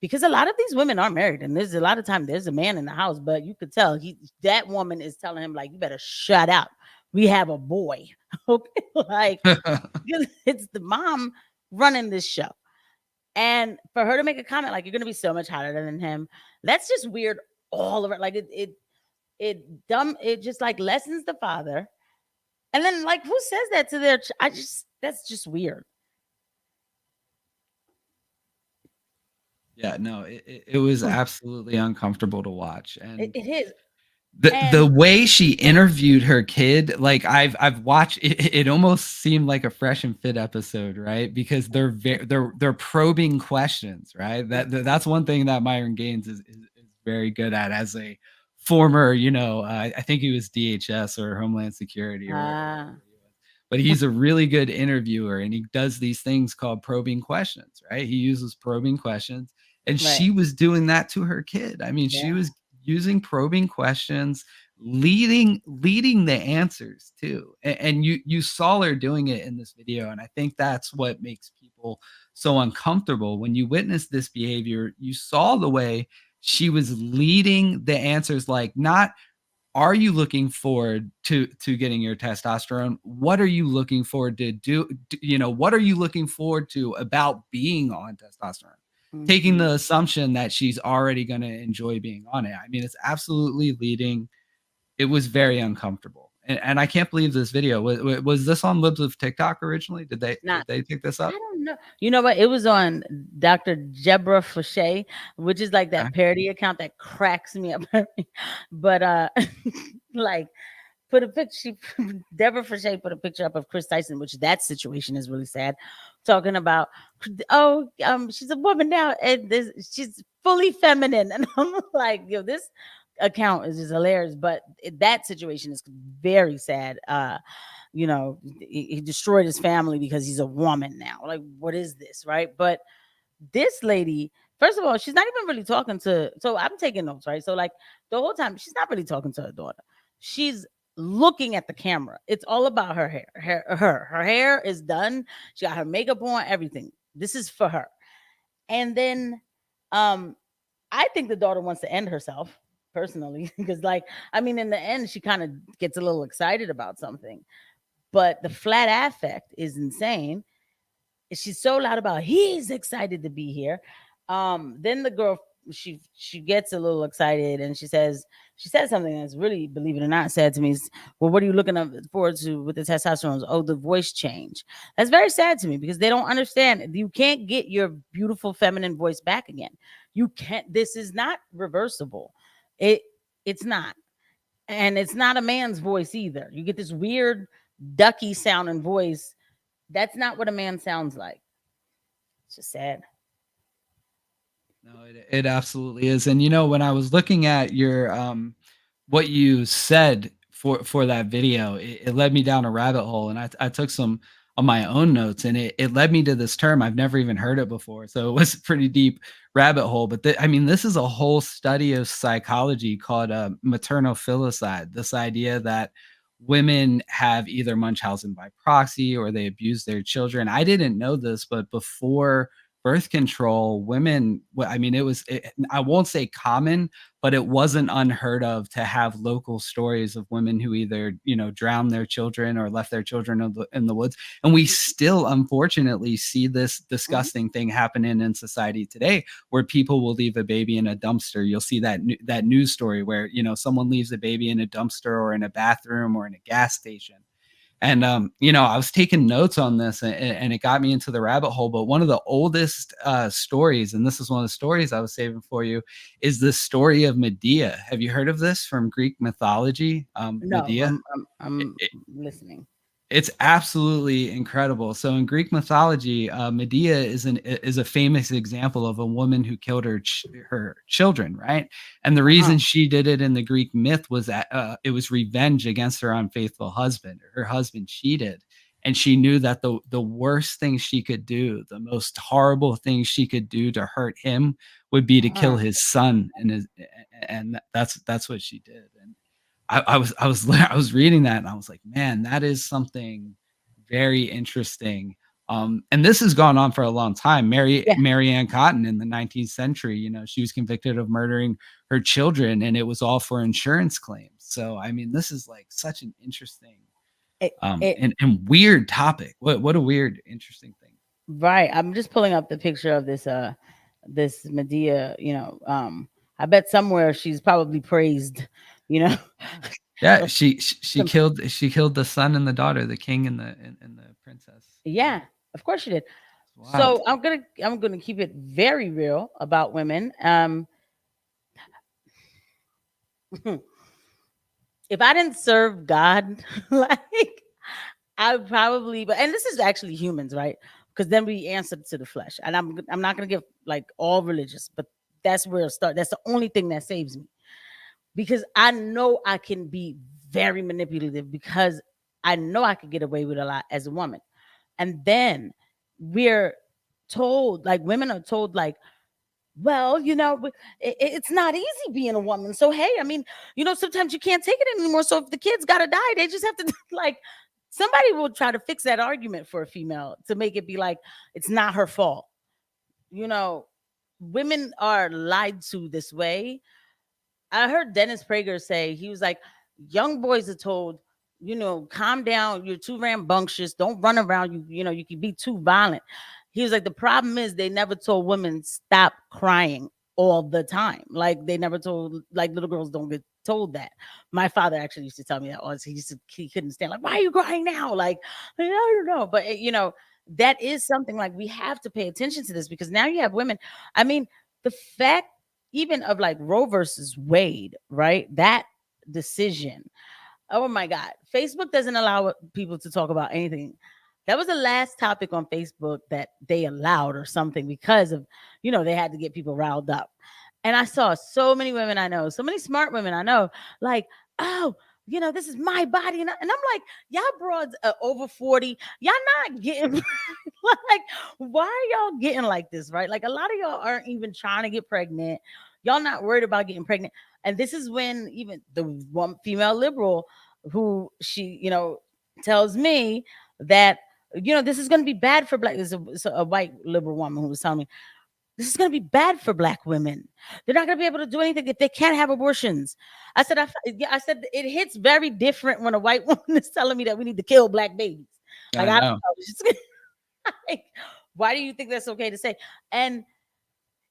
Because a lot of these women are married, and there's a lot of time there's a man in the house, but you could tell that woman is telling him like, you better shut up. We have a boy. Okay, like it's the mom running this show. And for her to make a comment like, you're gonna be so much hotter than him, that's just weird all over. Like it just like lessens the father. And then like who says that to their that's just weird. Yeah, no, it was absolutely uncomfortable to watch. And It is. the And way she interviewed her kid, like I've watched it, it almost seemed like a Fresh and Fit episode, right? Because they're probing questions, right? That's one thing that Myron Gaines is very good at as a former, I think he was DHS or Homeland Security or whatever he was. But he's a really good interviewer, and he does these things called probing questions, right? He uses probing questions, and right. she was doing that to her kid. I mean, she Yeah. was using probing questions, leading the answers too. And you saw her doing it in this video, and I think that's what makes people so uncomfortable. When you witness this behavior, you saw the way she was leading the answers, like, not are you looking forward to getting your testosterone? What are you looking forward to do? What are you looking forward to about being on testosterone? Taking the assumption that she's already going to enjoy being on it. I mean, it's absolutely leading. It was very uncomfortable. And I can't believe this video was this on Libs of TikTok originally? Did they pick this I up? don't know. You know what? It was on Dr. Jebra Fouché, which is like that Okay. parody account that cracks me up. But like put a picture. Deborah Fouché put a picture up of Chris Tyson, which that situation is really sad. Talking about, she's a woman now, and she's fully feminine, and I'm like, yo, this account is just hilarious. But that situation is very sad. He destroyed his family because he's a woman now. Like, what is this, right? But this lady, first of all, she's not even really talking to. So I'm taking notes, right? So like the whole time, she's not really talking to her daughter. She's looking at the camera. It's all about her hair. Her hair is done. She got her makeup on, everything. This is for her. And then um I think the daughter wants to end herself personally because like I mean in the end she kind of gets a little excited about something. But the flat affect is insane. She's so loud about he's excited to be here. Then the girl she gets a little excited and she says something that's really, believe it or not, said to me, well, what are you looking forward to with the testosterone? Oh, the voice change. That's very sad to me because they don't understand. You can't get your beautiful feminine voice back again. You can't. This is not reversible. It it's not. And it's not a man's voice either. You get this weird ducky sounding voice. That's not what a man sounds like. It's just sad. No, it absolutely is. And when I was looking at your what you said for that video, it led me down a rabbit hole, and I took some of my own notes, and it led me to this term. I've never even heard it before, so it was a pretty deep rabbit hole. But I mean, this is a whole study of psychology called maternal filicide. This idea that women have either Munchausen by proxy or they abuse their children. I didn't know this, but before birth control, women, I mean, I won't say common, but it wasn't unheard of to have local stories of women who either, drowned their children or left their children in the woods. And we still, unfortunately, see this disgusting thing happening in society today where people will leave a baby in a dumpster. You'll see that news story where, someone leaves a baby in a dumpster or in a bathroom or in a gas station. And, I was taking notes on this and it got me into the rabbit hole. But one of the oldest stories, and this is one of the stories I was saving for you, is the story of Medea. Have you heard of this from Greek mythology? No, Medea? I'm listening. It's absolutely incredible. So in Greek mythology, Medea is a famous example of a woman who killed her children, right? And the reason she did it in the Greek myth was that it was revenge against her unfaithful husband. Her husband cheated, and she knew that the worst thing she could do, the most horrible thing she could do to hurt him, would be to kill his son, and that's what she did. And I was reading that and I was like, man, that is something very interesting. And this has gone on for a long time. Mary Ann Cotton in the 19th century, she was convicted of murdering her children, and it was all for insurance claims. So, I mean, this is like such an interesting and weird topic. What a weird, interesting thing. Right. I'm just pulling up the picture of this Medea. I bet somewhere she's probably praised. Yeah, she killed the son and the daughter, the king and the princess. Yeah, of course she did. Wow. So I'm gonna keep it very real about women. If I didn't serve God, like I would probably, and this is actually humans, right? Because then we answer to the flesh, and I'm not gonna give like all religious, but that's where it starts. That's the only thing that saves me, because I know I can be very manipulative because I know I could get away with a lot as a woman. And then we're told, like women are told, like, well, it's not easy being a woman. So hey, I mean, sometimes you can't take it anymore. So if the kids gotta die, they just have to like somebody will try to fix that argument for a female to make it be like it's not her fault. Women are lied to this way. I heard Dennis Prager say, he was like, young boys are told, calm down, you're too rambunctious, don't run around, you can be too violent. He was like, the problem is they never told women stop crying all the time. Like they never told, like little girls don't get told that. My father actually used to tell me that all. He couldn't stand, like, why are you crying now? Like, I don't know. But that is something like we have to pay attention to this, because now you have women. I mean, the fact even of like Roe versus Wade, right? That decision. Oh my God. Facebook doesn't allow people to talk about anything. That was the last topic on Facebook that they allowed or something because of, they had to get people riled up. And I saw so many women I know, so many smart women I know, like, oh, this is my body. And I'm like, y'all broads are over 40. Y'all not getting like, why are y'all getting like this, right? Like a lot of y'all aren't even trying to get pregnant. Y'all not worried about getting pregnant. And this is when even the one female liberal who she, tells me that This is going to be bad for black. It's a white liberal woman who was telling me, this is going to be bad for black women. They're not going to be able to do anything if they can't have abortions. I said it hits very different when a white woman is telling me that we need to kill black babies. Like, I I don't know. know. It's just like, why do you think that's okay to say? And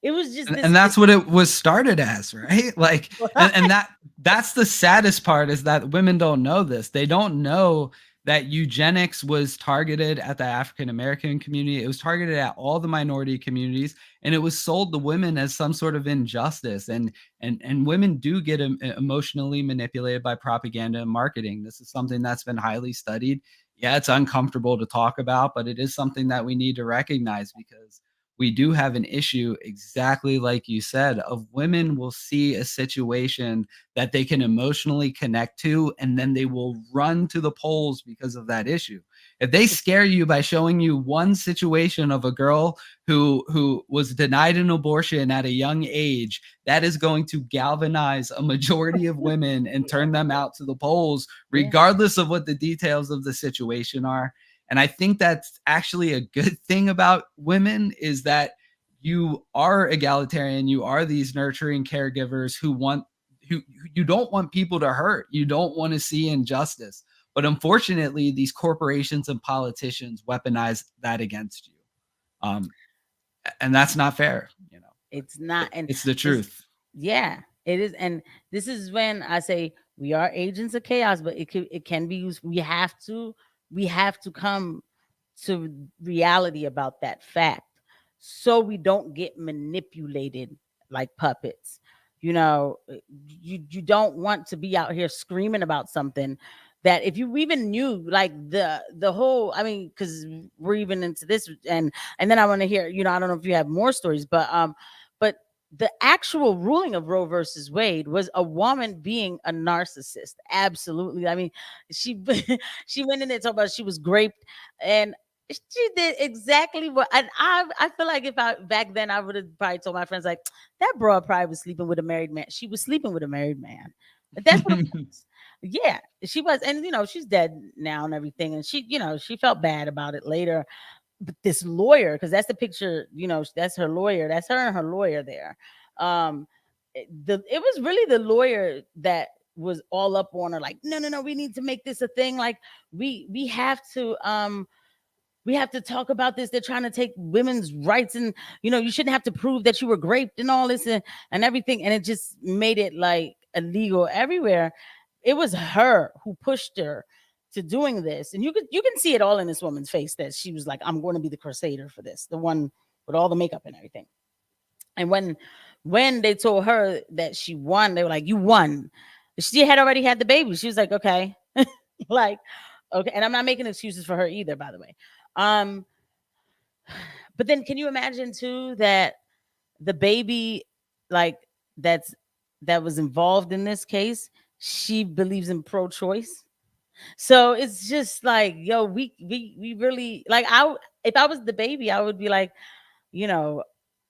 it was just And that's what it was started as, right? Like, and that's the saddest part, is that women don't know this. They don't know that eugenics was targeted at the African American community. It was targeted at all the minority communities, and it was sold to women as some sort of injustice. And women do get emotionally manipulated by propaganda and marketing. This is something that's been highly studied. Yeah, it's uncomfortable to talk about, but it is something that we need to recognize, because we do have an issue, exactly like you said, of women will see a situation that they can emotionally connect to, and then they will run to the polls because of that issue. If they scare you by showing you one situation of a girl who was denied an abortion at a young age, that is going to galvanize a majority of women and turn them out to the polls, regardless of what the details of the situation are. And I think that's actually a good thing about women, is that you are egalitarian. You are these nurturing caregivers who you don't want people to hurt. You don't want to see injustice. But unfortunately, these corporations and politicians weaponize that against you. And that's not fair. It's not, and it's the truth. Yeah, it is. And this is when I say we are agents of chaos, but it can be used. We have to come to reality about that fact, so we don't get manipulated like puppets. You don't want to be out here screaming about something that, if you even knew, like, the whole, I mean, because we're even into this, and then I want to hear, I don't know if you have more stories, but the actual ruling of Roe versus Wade was a woman being a narcissist. Absolutely. I mean, she she went in there talking about she was raped, and she did exactly what. And I feel like, if I back then, I would have probably told my friends, like, that broad probably was sleeping with a married man. She was sleeping with a married man. That's what it was. Yeah, she was. And she's dead now and everything, and she felt bad about it later. But this lawyer, because that's the picture, that's her lawyer, that's her and her lawyer there. It was really the lawyer that was all up on her, like, no, no, no, we need to make this a thing, like, we have to talk about this. They're trying to take women's rights, and you shouldn't have to prove that you were raped and all this, and everything. And it just made it like illegal everywhere. It was her who pushed her to doing this, and you can see it all in this woman's face, that she was like, I'm going to be the crusader for this, the one with all the makeup and everything. And when they told her that she won, they were like, you won. She had already had the baby. She was like, okay. Like, okay. And I'm not making excuses for her either, by the way. But then, can you imagine too that the baby, like, that was involved in this case, she believes in pro-choice. So it's just like, yo, we really, like, if I was the baby, I would be like, you know,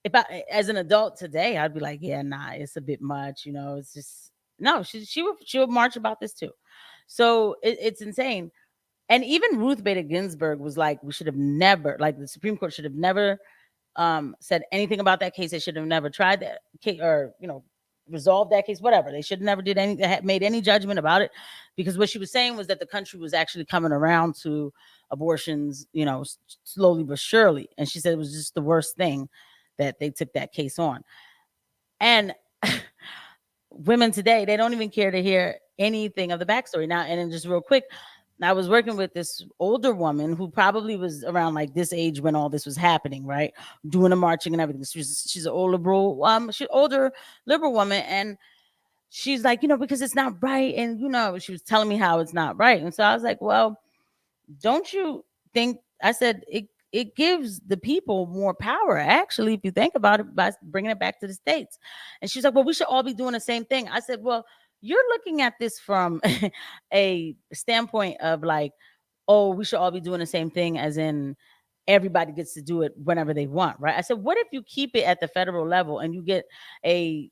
if I, as an adult today, I'd be like, yeah, nah, it's a bit much, it's just, no, she would march about this too. So it's insane. And even Ruth Bader Ginsburg was like, we should have never, like, the Supreme Court should have never said anything about that case. They should have never tried that case, or resolved that case, whatever. They should have never did made any judgment about it, because what she was saying was that the country was actually coming around to abortions, slowly but surely. And she said it was just the worst thing that they took that case on. And women today, they don't even care to hear anything of the backstory now. And then, just real quick, I was working with this older woman who probably was around like this age when all this was happening, right? Doing the marching and everything. She's an old liberal, older liberal woman, and she's like, because it's not right, and she was telling me how it's not right, and so I was like, well, don't you think? I said it gives the people more power, actually, if you think about it, by bringing it back to the states. And she's like, well, we should all be doing the same thing. I said, well, you're looking at this from a standpoint of like, oh, we should all be doing the same thing, as in everybody gets to do it whenever they want, right? I said, what if you keep it at the federal level and you get a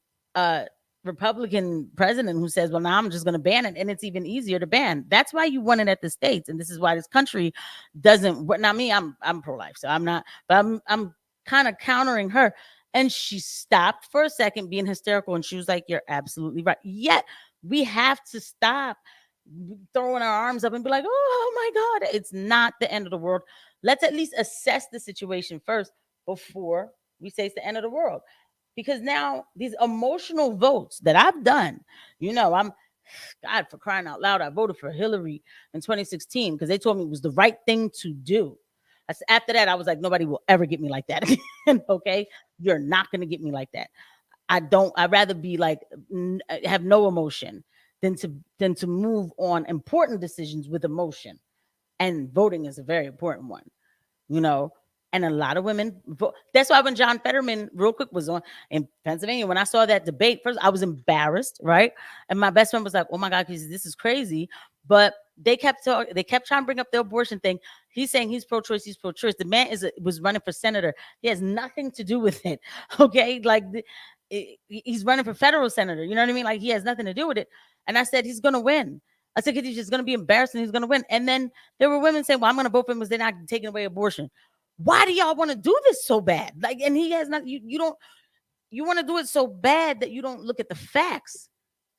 Republican president who says, well, now I'm just going to ban it. And it's even easier to ban. That's why you won it at the states. And this is why this country doesn't work. Now, me, I'm pro-life. So I'm not, but I'm kind of countering her. And she stopped for a second being hysterical. And she was like, you're absolutely right. Yet we have to stop throwing our arms up and be like, oh my God, it's not the end of the world. Let's at least assess the situation first before we say it's the end of the world. Because now these emotional votes that I've done, I'm, God, for crying out loud, I voted for Hillary in 2016 because they told me it was the right thing to do. After that, I was like, nobody will ever get me like that again. Okay, you're not going to get me like that. I'd rather be like, have no emotion than to move on important decisions with emotion. And voting is a very important one, you know. And a lot of women vote. That's why when John Fetterman, real quick, was on in Pennsylvania, when I saw that debate, first I was embarrassed, right? And my best friend was like, "Oh my God, this is crazy." But they kept talking. They kept trying to bring up the abortion thing. He's saying he's pro-choice. He's pro-choice. The man was running for senator. He has nothing to do with it. Okay, like he's running for federal senator. You know what I mean? Like he has nothing to do with it. And I said he's gonna win. I said he's just gonna be embarrassed and he's gonna win. And then there were women saying, "Well, I'm gonna vote for him because they're not taking away abortion." Why do y'all want to do this so bad? Like, and he has not. You don't. You want to do it so bad that you don't look at the facts.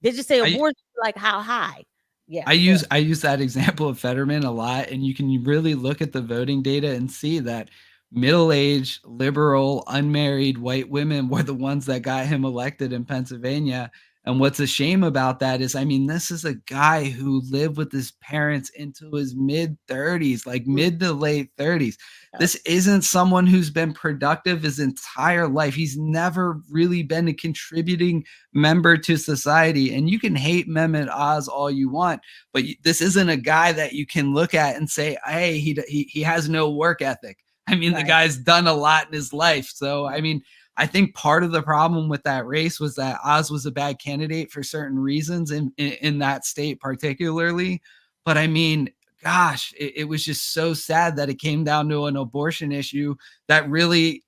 They just say abortion, like how high. Yeah, I use that example of Fetterman a lot, and you can really look at the voting data and see that middle-aged, liberal, unmarried white women were the ones that got him elected in Pennsylvania. And what's a shame about that is, I mean, this is a guy who lived with his parents into his mid 30s, like mid to late 30s. This isn't someone who's been productive his entire life. He's never really been a contributing member to society. And you can hate Mehmet Oz all you want, but this isn't a guy that you can look at and say, hey, he has no work ethic. I mean, the guy's done a lot in his life. So, I mean, I think part of the problem with that race was that Oz was a bad candidate for certain reasons in that state particularly. But I mean, gosh, it was just so sad that it came down to an abortion issue that really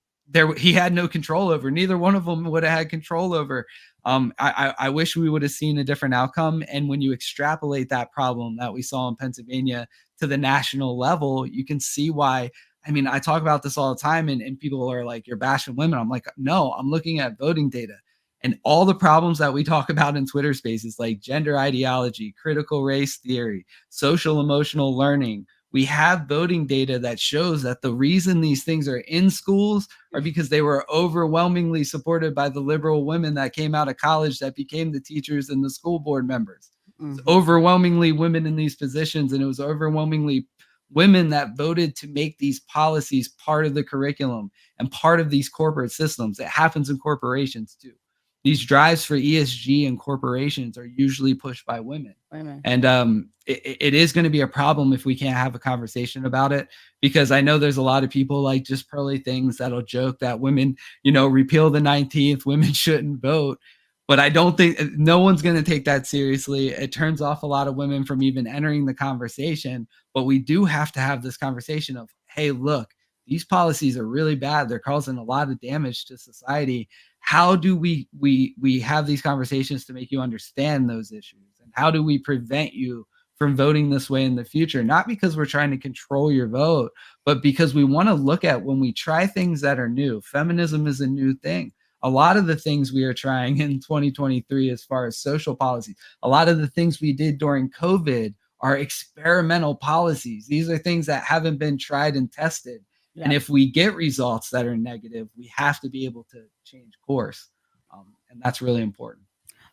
he had no control over. Neither one of them would have had control over. I wish we would have seen a different outcome. And when you extrapolate that problem that we saw in Pennsylvania to the national level, you can see why. I mean, I talk about this all the time and people are like, you're bashing women. I'm like, no, I'm looking at voting data and all the problems that we talk about in Twitter spaces, like gender ideology, critical race theory, social emotional learning. We have voting data that shows that the reason these things are in schools are because they were overwhelmingly supported by the liberal women that came out of college that became the teachers and the school board members. Mm-hmm. It's overwhelmingly women in these positions, and it was overwhelmingly women that voted to make these policies part of the curriculum and part of these corporate systems. It happens in corporations too. These drives for ESG in corporations are usually pushed by women. And it is going to be a problem if we can't have a conversation about it, because I know there's a lot of people like just pearly things that'll joke that women, repeal the 19th, women shouldn't vote. But I don't think no one's going to take that seriously. It turns off a lot of women from even entering the conversation. But we do have to have this conversation of, hey, look, these policies are really bad. They're causing a lot of damage to society. How do we have these conversations to make you understand those issues? And how do we prevent you from voting this way in the future? Not because we're trying to control your vote, but because we want to look at when we try things that are new. Feminism is a new thing. A lot of the things we are trying in 2023 as far as social policy, a lot of the things we did during COVID are experimental policies. These are things that haven't been tried and tested. Yeah. And if we get results that are negative, we have to be able to change course. And that's really important.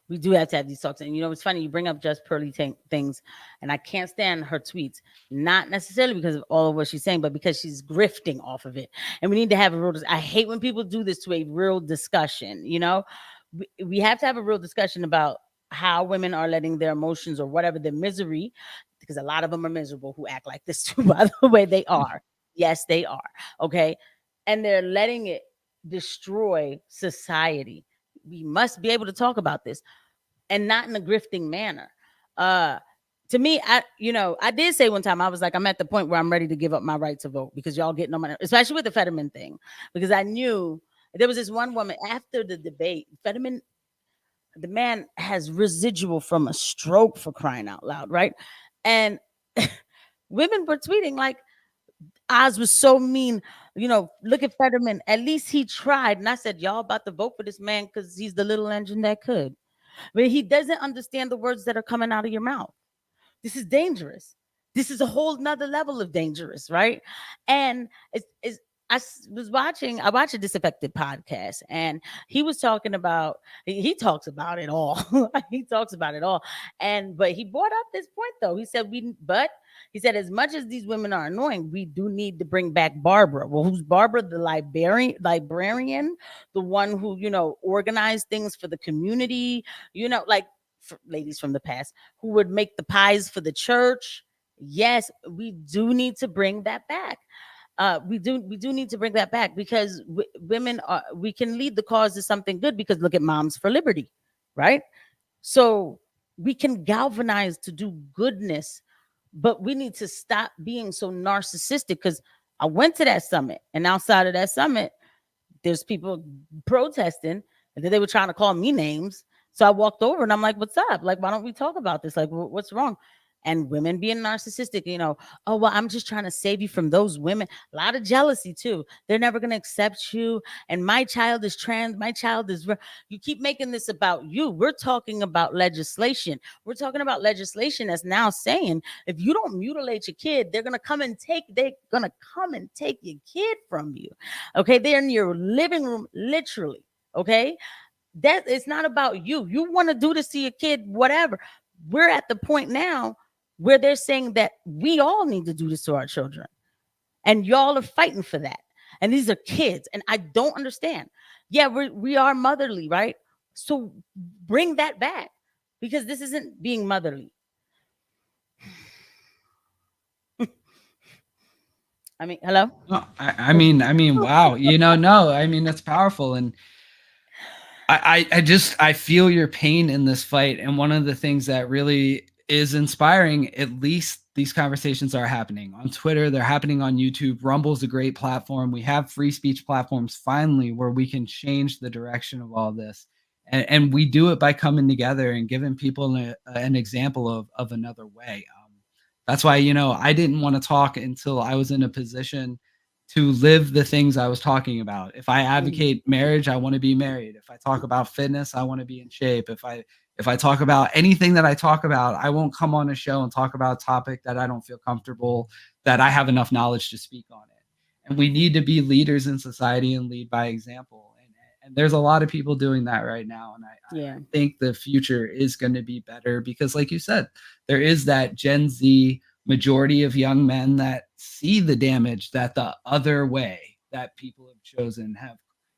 We do have to have these talks. And it's funny, you bring up just pearly things, and I can't stand her tweets, not necessarily because of all of what she's saying, but because she's grifting off of it. And we need to have a real, I hate when people do this to a real discussion. We have to have a real discussion about how women are letting their emotions or whatever, their misery, because a lot of them are miserable who act like this too, by the way. They are. Yes, they are. Okay. And they're letting it destroy society. We must be able to talk about this, and not in a grifting manner. To me, I did say one time, I was like, I'm at the point where I'm ready to give up my right to vote because y'all getting on my, especially with the Fetterman thing, because I knew there was this one woman after the debate. Fetterman, the man has residual from a stroke, for crying out loud, right? And women were tweeting like, Oz was so mean. Look at Fetterman. At least he tried. And I said, y'all about to vote for this man because he's the little engine that could. But he doesn't understand the words that are coming out of your mouth. This is dangerous. This is a whole nother level of dangerous, right? And I watched a Disaffected podcast, and he was talking about, he talks about it all. He talks about it all. But he brought up this point though. He said, as much as these women are annoying, we do need to bring back Barbara. Well, who's Barbara? The librarian, the one who, organized things for the community, like for ladies from the past who would make the pies for the church. Yes, we do need to bring that back. We do need to bring that back because women are, we can lead the cause to something good, because look at Moms for Liberty, right? So we can galvanize to do goodness, but we need to stop being so narcissistic. Because I went to that summit, and outside of that summit, there's people protesting, and then they were trying to call me names. So I walked over and I'm like, what's up? Like, why don't we talk about this? Like, what's wrong? And women being narcissistic, oh, well, I'm just trying to save you from those women. A lot of jealousy too. They're never going to accept you. And my child is trans. My child is, you keep making this about you. We're talking about legislation. We're talking about legislation that's now saying, if you don't mutilate your kid, they're going to come and take your kid from you. Okay. They're in your living room, literally. Okay. That it's not about you. You want to do this to your kid, whatever. We're at the point now where they're saying that we all need to do this to our children, and y'all are fighting for that. And these are kids, and I don't understand. Yeah, we are motherly, right? So bring that back, because this isn't being motherly. I mean, hello. No, I mean, wow. No, I mean, that's powerful, and I feel your pain in this fight. And one of the things that really is inspiring, at least these conversations are happening on Twitter, they're happening on YouTube. Rumble's a great platform. We have free speech platforms finally where we can change the direction of all this. And we do it by coming together and giving people an example of another way. That's why, I didn't want to talk until I was in a position to live the things I was talking about. If I advocate marriage, I want to be married. If I talk about fitness, I want to be in shape. If I talk about anything that I talk about, I won't come on a show and talk about a topic that I don't feel comfortable, that I have enough knowledge to speak on it. And we need to be leaders in society and lead by example. And there's a lot of people doing that right now. And I think the future is going to be better because, like you said, there is that Gen Z majority of young men that see the damage that the other way that people have chosen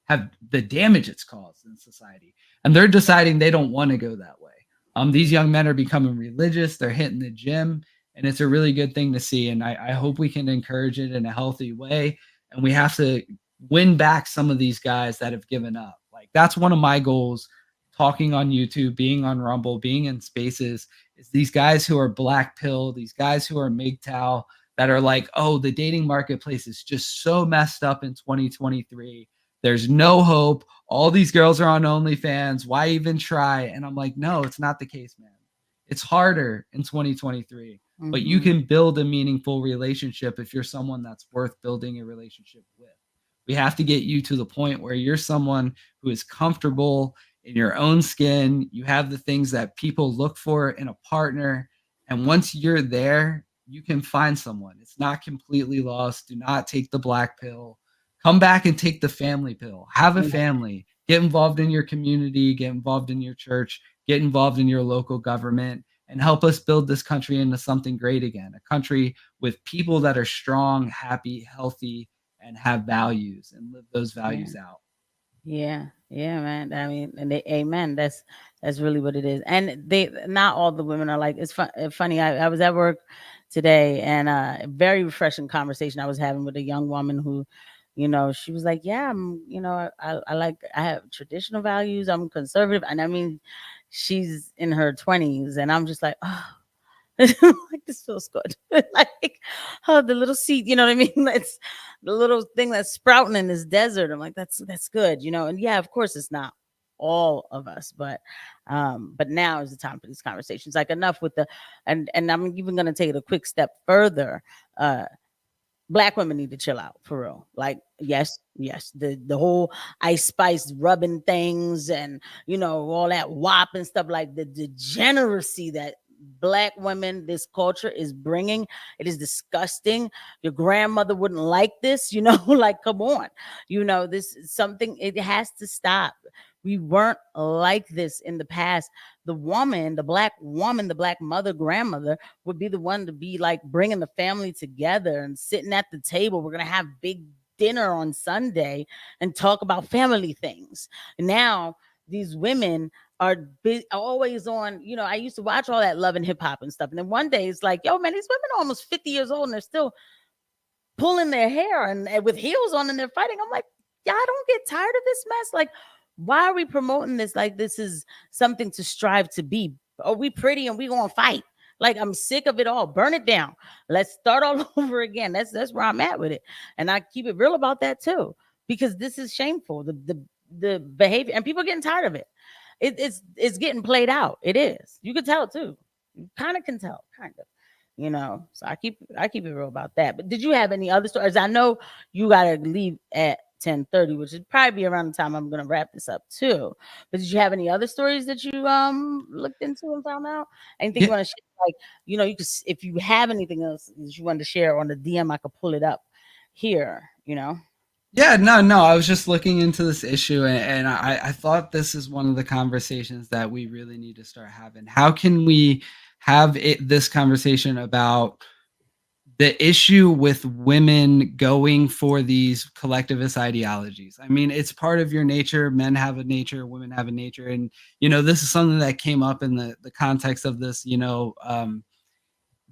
have the damage it's caused in society, and they're deciding they don't want to go that way. These young men are becoming religious, they're hitting the gym, and it's a really good thing to see, and I hope we can encourage it in a healthy way. And we have to win back some of these guys that have given up. Like, that's one of my goals, talking on YouTube, being on Rumble, being in spaces, is these guys who are black pill, these guys who are MGTOW, that are like, oh, the dating marketplace is just so messed up in 2023. There's no hope. All these girls are on OnlyFans. Why even try? And I'm like, no, it's not the case, man. It's harder in 2023, but you can build a meaningful relationship if you're someone that's worth building a relationship with. We have to get you to the point where you're someone who is comfortable in your own skin. You have the things that people look for in a partner. And once you're there, you can find someone. It's not completely lost. Do not take the black pill. Come back and take the family pill. Have a family. Get involved in your community. Get involved in your church. Get involved in your local government, and help us build this country into something great again. A country with people that are strong, happy, healthy, and have values and live those values out. Yeah, man. I mean, and amen. That's really what it is. And they, not all the women are like. It's funny. I was at work today, and a very refreshing conversation I was having with a young woman who, she was like, "Yeah, I have traditional values. I'm conservative," and I mean, she's in her 20s, and I'm just like, oh. Like, this feels good. Like, oh, the little seed, you know what I mean? That's the little thing that's sprouting in this desert. I'm like, that's good, and yeah, of course it's not all of us. But now is the time for these conversations. Like, enough with the, and I'm even going to take it a quick step further. Black women need to chill out, for real. Like, yes, the whole Ice Spice rubbing things, and all that WAP and stuff, like the degeneracy that Black women, this culture is bringing. It is disgusting. Your grandmother wouldn't like this, like, come on. This is something, it has to stop. We weren't like this in the past. The woman, the Black woman, the Black mother, grandmother would be the one to be like bringing the family together and sitting at the table. We're going to have big dinner on Sunday and talk about family things. Now, these women are always on, I used to watch all that Love and Hip Hop and stuff. And then one day it's like, yo, man, these women are almost 50 years old and they're still pulling their hair and with heels on, and they're fighting. I'm like, y'all don't get tired of this mess? Like, why are we promoting this like this is something to strive to be? Are we pretty and we gonna fight? Like, I'm sick of it all. Burn it down. Let's start all over again. That's where I'm at with it. And I keep it real about that too, because this is shameful. The behavior, and people are getting tired of it. It's getting played out. It is. You can tell too. You kind of can tell, kind of. So I keep it real about that. But did you have any other stories? I know you gotta leave at 10:30, which would probably be around the time I'm gonna wrap this up too. But did you have any other stories that you looked into and found out? Anything you want to share? Like, you could, if you have anything else that you wanted to share on the DM, I could pull it up here. Yeah, no. I was just looking into this issue, and I thought this is one of the conversations that we really need to start having. How can we have this conversation about the issue with women going for these collectivist ideologies? I mean, it's part of your nature. Men have a nature, women have a nature. And, this is something that came up in the context of this,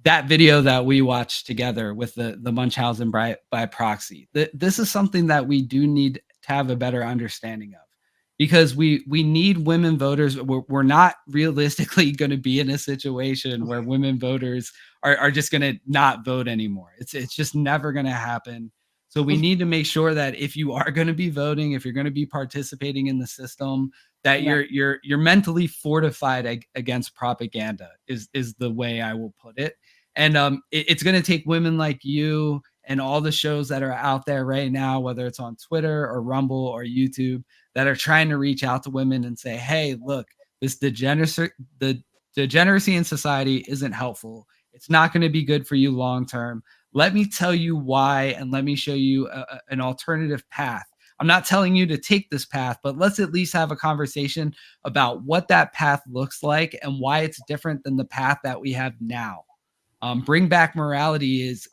that video that we watched together with the Munchausen by proxy. This is something that we do need to have a better understanding of, because we need women voters. We're not realistically going to be in a situation where women voters are just going to not vote anymore. It's just never going to happen. So we need to make sure that if you are going to be voting, if you're going to be participating in the system, that you're mentally fortified against propaganda is the way I will put it. And it's going to take women like you and all the shows that are out there right now, whether it's on Twitter or Rumble or YouTube, that are trying to reach out to women and say, hey, look, the degeneracy in society isn't helpful. It's not going to be good for you long term. Let me tell you why, and let me show you an alternative path. I'm not telling you to take this path, but let's at least have a conversation about what that path looks like and why it's different than the path that we have now. Bring back morality is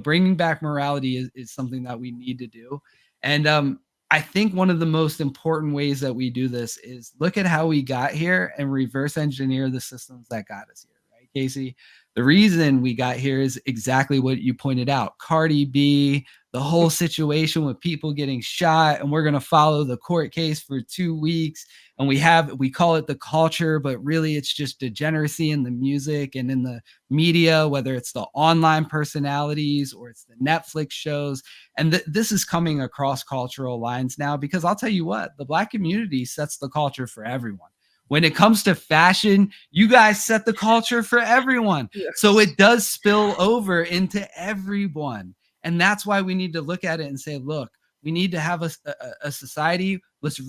bringing back morality is something that we need to do. And I think one of the most important ways that we do this is look at how we got here and reverse engineer the systems that got us here, right, Casey? The reason we got here is exactly what you pointed out. Cardi B, the whole situation with people getting shot, and we're going to follow the court case for 2 weeks. And we call it the culture, but really it's just degeneracy in the music and in the media, whether it's the online personalities or it's the Netflix shows. And this is coming across cultural lines now, because I'll tell you what, the Black community sets the culture for everyone. When it comes to fashion, you guys set the culture for everyone. Yes. So it does spill over into everyone. And that's why we need to look at it and say, look, we need to have a society. Let's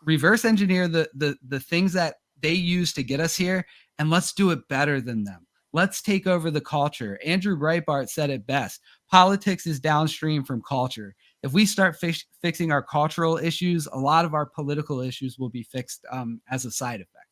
reverse engineer the things that they use to get us here, and let's do it better than them. Let's take over the culture. Andrew Breitbart said it best. Politics is downstream from culture. If we start fixing our cultural issues, a lot of our political issues will be fixed as a side effect,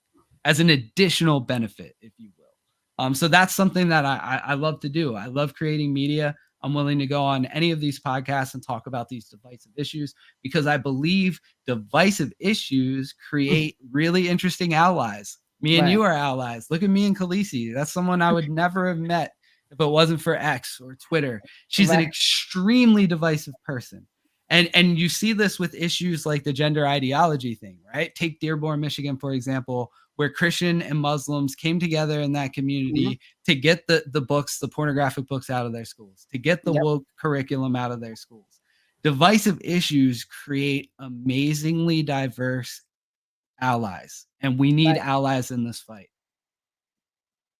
as an additional benefit, if you will. So that's something that I love to do. I love creating media. I'm willing to go on any of these podcasts and talk about these divisive issues, because I believe divisive issues create really interesting allies. Me and you are allies. Look at me and Khaleesi. That's someone I would never have met if it wasn't for X or Twitter. She's an extremely divisive person. And you see this with issues like the gender ideology thing, right? Take Dearborn, Michigan, for example, where Christian and Muslims came together in that community to get the books, the pornographic books out of their schools, to get the woke curriculum out of their schools. Divisive issues create amazingly diverse allies, and we need Right. allies in this fight.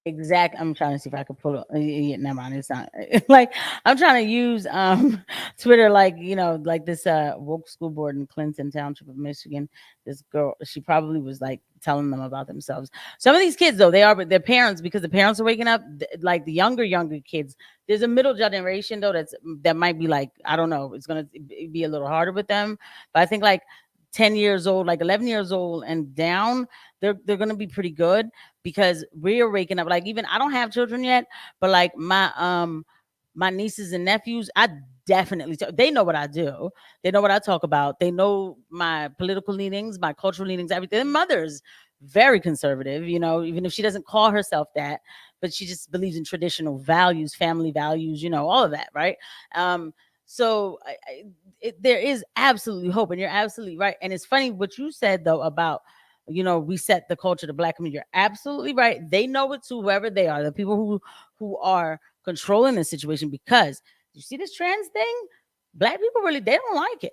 Exact. I'm trying to see if I could pull up. Yeah, never mind. It's not like I'm trying to use Twitter, like like this woke school board in Clinton Township of Michigan. This girl, she probably was like telling them about themselves. Some of these kids though, they are with their parents because the parents are waking up. Like the younger kids. There's a middle generation though that might be like, I don't know. It's gonna be a little harder with them, but I think like 10 years old, like 11 years old and down, they're gonna be pretty good because we're waking up. Like even I don't have children yet, but like my nieces and nephews, I definitely they know what I do. They know what I talk about. They know my political leanings, my cultural leanings, everything. Their mother's very conservative, even if she doesn't call herself that, but she just believes in traditional values, family values, all of that, right? So there is absolutely hope, and you're absolutely right. And it's funny what you said though about we set the culture to black community. You're absolutely right. They know it too, whoever they are, the people who are controlling the situation. Because you see this trans thing, black people really they don't like it.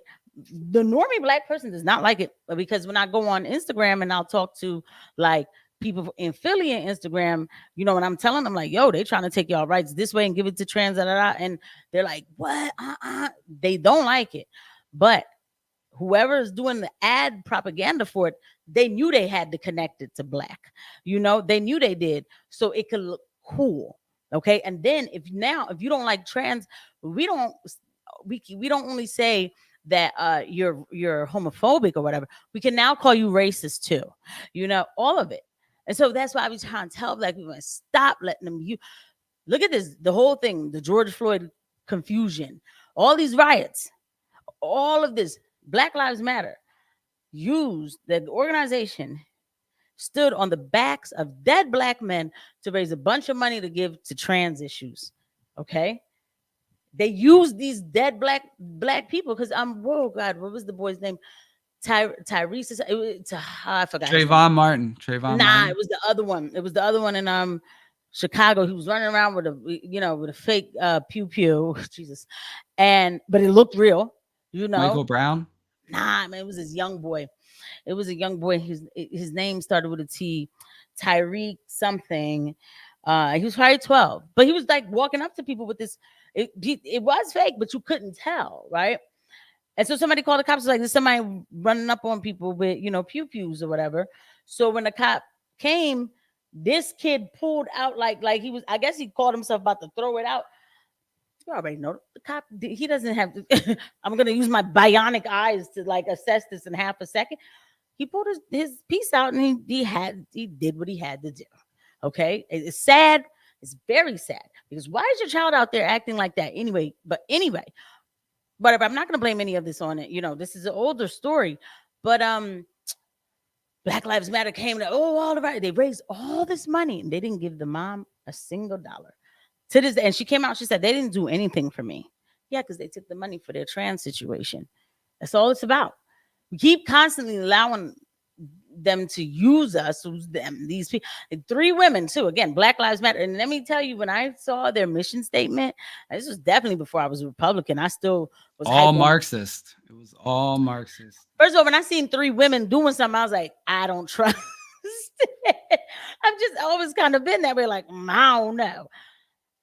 The normie black person does not like it because when I go on Instagram and I'll talk to like people in Philly and Instagram, when I'm telling them like, yo, they trying to take y'all rights this way and give it to trans, and they're like, what? They don't like it. But whoever is doing the ad propaganda for it, they knew they had to connect it to black. They knew they did, so it could look cool. Okay, and then if you don't like trans, we don't we don't only say that you're homophobic or whatever. We can now call you racist too. All of it. And so that's why I was trying to tell black people, stop letting them. You look at this, the whole thing, the George Floyd confusion, all these riots, all of this. Black Lives Matter used the organization stood on the backs of dead black men to raise a bunch of money to give to trans issues. Okay, they used these dead black people because whoa God, what was the boy's name? Tyrese. I forgot his name. Trayvon Martin. It was the other one. It was the other one in Chicago. He was running around with a fake pew pew. Jesus, but it looked real. Michael Brown. Nah, man, it was this young boy. It was a young boy. His name started with a T, Tyreek something. He was probably 12, but he was like walking up to people with this. It was fake, but you couldn't tell, right? And so somebody called the cops. Like, there's somebody running up on people with pew pews or whatever. So when the cop came, this kid pulled out like he was. I guess he called himself about to throw it out. You already know the cop. He doesn't have to. I'm gonna use my bionic eyes to like assess this in half a second. He pulled his piece out and he did what he had to do. Okay, it's sad. It's very sad because why is your child out there acting like that anyway? But whatever. I'm not gonna blame any of this on it. This is an older story, but Black Lives Matter came to all the right. They raised all this money and they didn't give the mom a single dollar. To this day, and she came out, she said they didn't do anything for me. Yeah, because they took the money for their trans situation. That's all it's about. We keep constantly allowing them to use us, these people, 3 women too. Again, Black Lives Matter. And let me tell you, when I saw their mission statement, this was definitely before I was a Republican. I still was all Marxist. It was all Marxist. First of all, when I seen 3 women doing something, I was like, I don't trust it. I've just always kind of been that way, like, I don't know.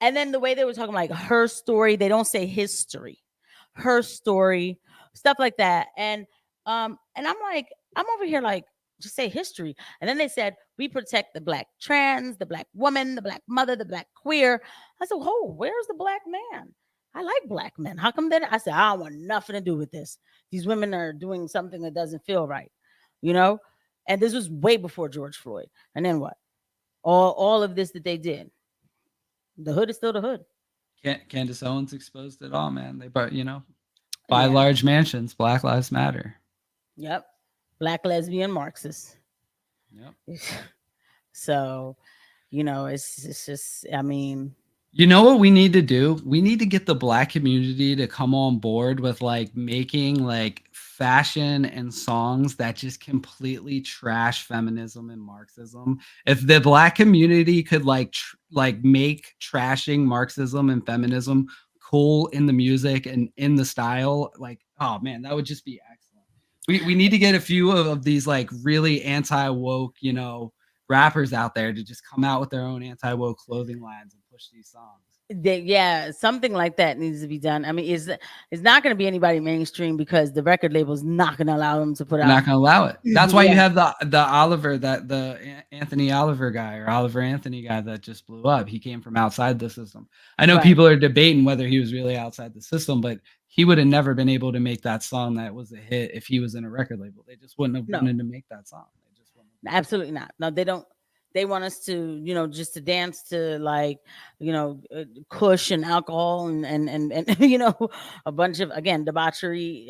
And then the way they were talking like her story, they don't say history, her story, stuff like that. And I'm like, I'm over here like, just say history. And then they said, we protect the black trans, the black woman, the black mother, the black queer. I said, oh, where's the black man? I like black men. How come then? I said, I don't want nothing to do with this. These women are doing something that doesn't feel right, And this was way before George Floyd. And then what? All of this that they did. The hood is still the hood. Candace Owens exposed it all, man. They brought, buy large mansions. Black Lives Matter. Yep. Black lesbian Marxists. Yep. So, it's just, I mean. You know what we need to do? We need to get the black community to come on board with like making like fashion and songs that just completely trash feminism and Marxism. If the black community could like make trashing Marxism and feminism cool in the music and in the style, like, oh man, that would just be excellent. We need to get a few of these like really anti-woke, rappers out there to just come out with their own anti-woke clothing lines and push these songs. Yeah, something like that needs to be done. I mean, it's not going to be anybody mainstream because the record label's not going to allow them to put They're out. not going to allow it. That's why you Yeah. have the Oliver, the Anthony Oliver guy, or Oliver Anthony guy that just blew up. He came from outside the system. I know Right. people are debating whether he was really outside the system, but he would have never been able to make that song that was a hit if he was in a record label. They just wouldn't have No. wanted to make that song. They just wouldn't have. Absolutely not. No, they don't. They want us to, just to dance to like, kush and alcohol and a bunch of, again, debauchery.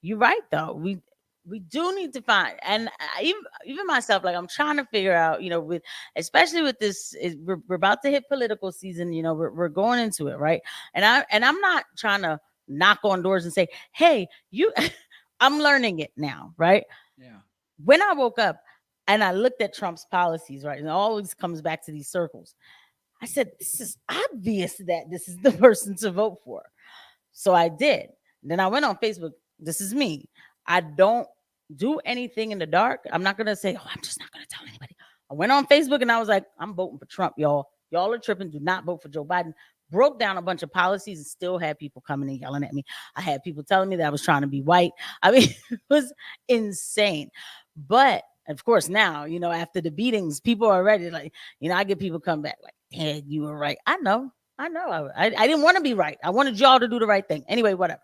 You're right though. We do need to find, and even myself, like I'm trying to figure out, with especially with this, we're about to hit political season. We're going into it, right? And I'm not trying to knock on doors and say, hey, you. I'm learning it now, right? Yeah. When I woke up and I looked at Trump's policies, right, and it always comes back to these circles, I said, this is obvious that this is the person to vote for. So I did. Then I went on Facebook. This is me. I don't do anything in the dark. I'm not going to say, I'm just not going to tell anybody. I went on Facebook and I was like, I'm voting for Trump, y'all. Y'all are tripping. Do not vote for Joe Biden. Broke down a bunch of policies and still had people coming and yelling at me. I had people telling me that I was trying to be white. I mean, it was insane. But of course, now, after the beatings, people are ready. Like, I get people come back like, yeah, you were right. I know. I didn't want to be right. I wanted y'all to do the right thing. Anyway, whatever.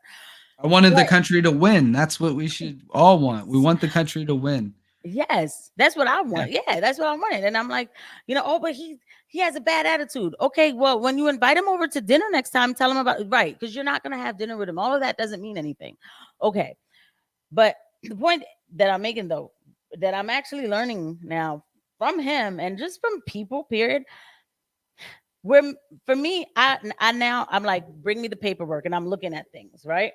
I wanted the country to win. That's what we should all want. We want the country to win. Yes, that's what I want. Yeah, that's what I wanted. And I'm like, but he has a bad attitude. Okay, well, when you invite him over to dinner next time, tell him about it. Right, because you're not going to have dinner with him. All of that doesn't mean anything. Okay, but the point that I'm making, though, that I'm actually learning now from him and just from people, period, where for me, I'm like, bring me the paperwork and I'm looking at things, right?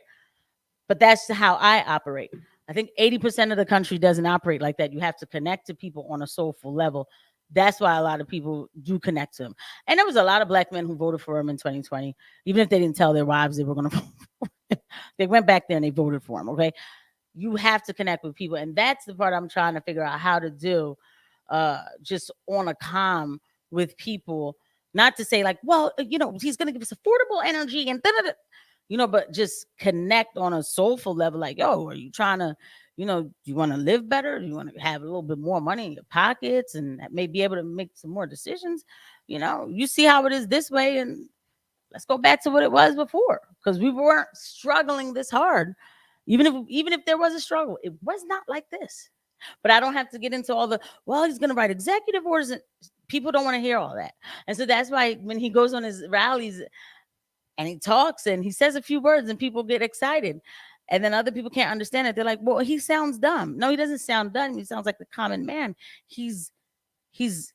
But that's how I operate. I think 80% of the country doesn't operate like that. You have to connect to people on a soulful level. That's why a lot of people do connect to him. And there was a lot of black men who voted for him in 2020, even if they didn't tell their wives they were going to vote for him. They went back there and they voted for him, okay? You have to connect with people. And that's the part I'm trying to figure out how to do, just on a calm with people. Not to say like, well, he's going to give us affordable energy and but just connect on a soulful level. Like, yo, are you trying to, do you want to live better? Do you want to have a little bit more money in your pockets and may be able to make some more decisions? You see how it is this way, and let's go back to what it was before, because we weren't struggling this hard. Even if there was a struggle, it was not like this. But I don't have to get into all the, well, he's going to write executive orders. And people don't want to hear all that. And so that's why when he goes on his rallies and he talks and he says a few words and people get excited. And then other people can't understand it. They're like, well, he sounds dumb. No, he doesn't sound dumb. He sounds like the common man. He's